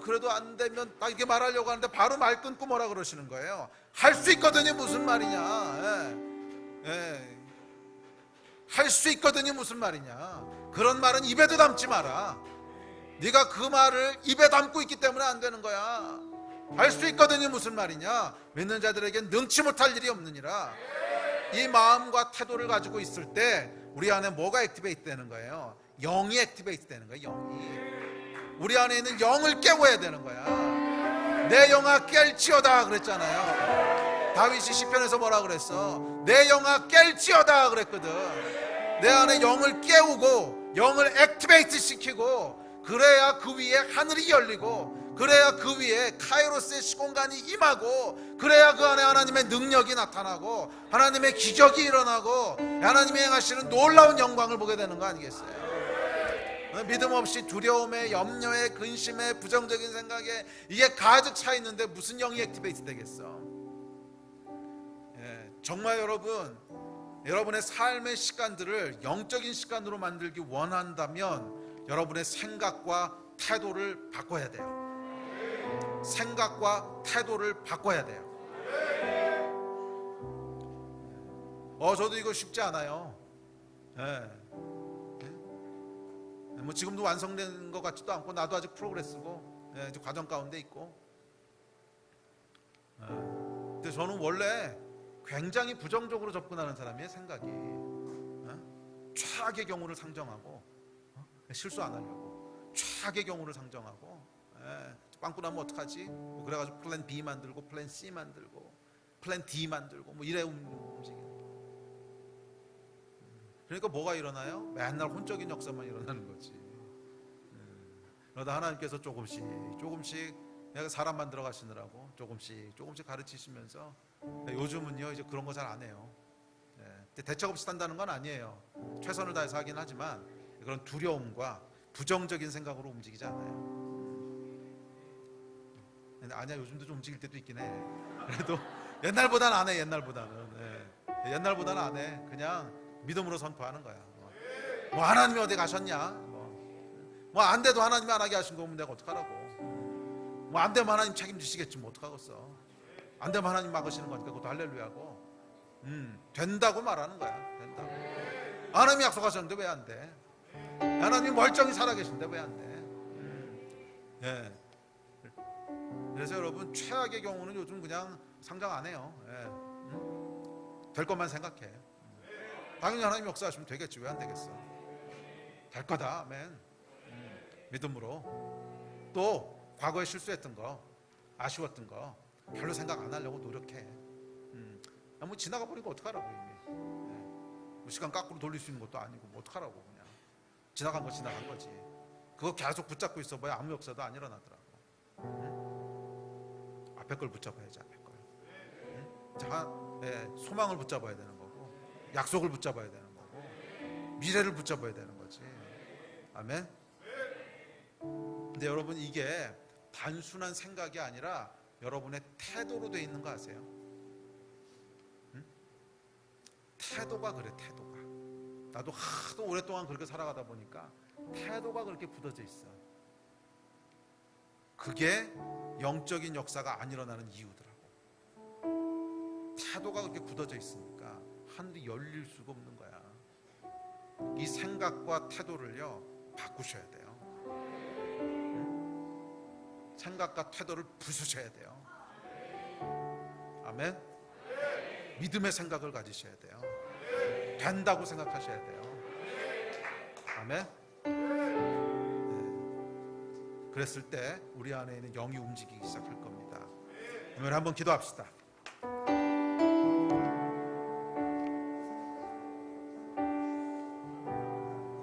Speaker 1: 그래도 안 되면 딱 이렇게 말하려고 하는데 바로 말 끊고 뭐라 그러시는 거예요? 할 수 있거든요. 무슨 말이냐? 할 수 있거든요. 무슨 말이냐? 그런 말은 입에도 담지 마라. 네가 그 말을 입에 담고 있기 때문에 안 되는 거야. 할 수 있거든요. 무슨 말이냐? 믿는 자들에겐 능치 못할 일이 없느니라. 이 마음과 태도를 가지고 있을 때 우리 안에 뭐가 액티베이트 되는 거예요? 영이 액티베이트 되는 거예요. 영이. 우리 안에 있는 영을 깨워야 되는 거야. 내 영아 깰지어다 그랬잖아요. 다윗이 시편에서 뭐라 그랬어? 내 영아 깰지어다 그랬거든. 내 안에 영을 깨우고 영을 액티베이트 시키고, 그래야 그 위에 하늘이 열리고, 그래야 그 위에 카이로스의 시공간이 임하고, 그래야 그 안에 하나님의 능력이 나타나고 하나님의 기적이 일어나고 하나님이 행하시는 놀라운 영광을 보게 되는 거 아니겠어요? 믿음 없이 두려움에, 염려에, 근심에, 부정적인 생각에 이게 가득 차 있는데 무슨 영이 액티베이트 되겠어? 정말 여러분의 삶의 시간들을 영적인 시간으로 만들기 원한다면 여러분의 생각과 태도를 바꿔야 돼요. 생각과 태도를 바꿔야 돼요. 저도 이거 쉽지 않아요. 예. 뭐 지금도 완성된 것 같지도 않고 나도 아직 프로그레스고 이제 과정 가운데 있고. 근데 저는 원래 굉장히 부정적으로 접근하는 사람이에요. 생각이 최악의 경우를 상정하고 실수 안 하려고 최악의 경우를 상정하고 빵꾸 나면 어떡하지? 그래가지고 플랜 B 만들고 플랜 C 만들고 플랜 D 만들고 뭐 이래 움직이는. 그러니까 뭐가 일어나요? 맨날 혼적인 역사만 일어나는 거지. 그러다 하나님께서 조금씩 내가 사람 만들어 가시느라고 조금씩 가르치시면서 요즘은요 이제 그런 거 잘 안 해요. 대책 없이 산다는 건 아니에요. 최선을 다해서 하긴 하지만 그런 두려움과 부정적인 생각으로 움직이지 않아요. 아니야, 요즘도 좀 움직일 때도 있긴 해. 그래도 옛날보다는 안 해. 옛날보다는 안 해. 그냥 믿음으로 선포하는 거야. 뭐 하나님이 어디 가셨냐? 뭐 안 돼도 하나님이 안 하게 하신 거면 내가 어떡하라고. 뭐 안 되면 하나님 책임지시겠지. 뭐 어떡하겠어. 안 되면 하나님 막으시는 거니까 그것도 할렐루야고. 된다고 말하는 거야. 된다고. 하나님이 약속하셨는데 왜 안 돼? 하나님이 멀쩡히 살아계신데 왜 안 돼? 그래서 여러분 최악의 경우는 요즘 그냥 상정 안 해요. 될 것만 생각해. 당연히 하나님 역사하시면 되겠지. 왜 안 되겠어? 될 거다. 아멘. 믿음으로. 또 과거에 실수했던 거, 아쉬웠던 거 별로 생각 안 하려고 노력해. 뭐 지나가 버리니까 어떡하라고. 이미 뭐 시간 거꾸로 돌릴 수 있는 것도 아니고 뭐 어떡하라고. 그냥 지나간 거 지나간 거지. 그거 계속 붙잡고 있어 봐야 아무 역사도 안 일어나더라고. 앞에 걸 붙잡아야지. 앞에 걸. 소망을 붙잡아야 되는 거고, 약속을 붙잡아야 되는 거고, 미래를 붙잡아야 되는 거지. 아멘. 근데 여러분 이게 단순한 생각이 아니라 여러분의 태도로 돼 있는 거 아세요? 태도가 그래. 태도가. 나도 하도 오랫동안 그렇게 살아가다 보니까 태도가 그렇게 굳어져 있어. 그게 영적인 역사가 안 일어나는 이유더라고. 태도가 그렇게 굳어져 있으니까 하늘이 열릴 수가 없는 거야. 이 생각과 태도를요 바꾸셔야 돼요. 생각과 태도를 부수셔야 돼요. 아멘. 믿음의 생각을 가지셔야 돼요. 된다고 생각하셔야 돼요. 아멘. 그랬을 때 우리 안에 있는 영이 움직이기 시작할 겁니다. 그러면 한번 기도합시다.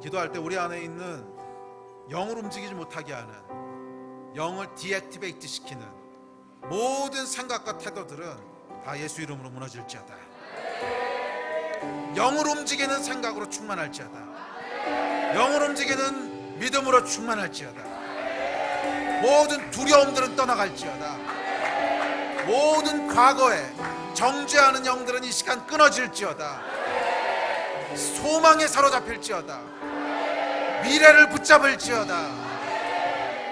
Speaker 1: 기도할 때 우리 안에 있는 영을 움직이지 못하게 하는, 영을 디액티베이트 시키는 모든 생각과 태도들은 다 예수 이름으로 무너질지어다. 영을 움직이는 생각으로 충만할지어다. 영을 움직이는 믿음으로 충만할지어다. 모든 두려움들은 떠나갈지어다. 모든 과거에 정죄하는 영들은 이 시간 끊어질지어다. 소망에 사로잡힐지어다. 미래를 붙잡을지어다.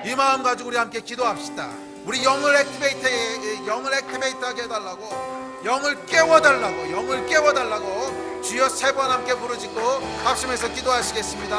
Speaker 1: 이 마음 가지고 우리 함께 기도합시다. 우리 영을 액티베이트하게 해달라고, 영을 깨워달라고 주여 3번 함께 부르짖고 합심해서 기도하시겠습니다.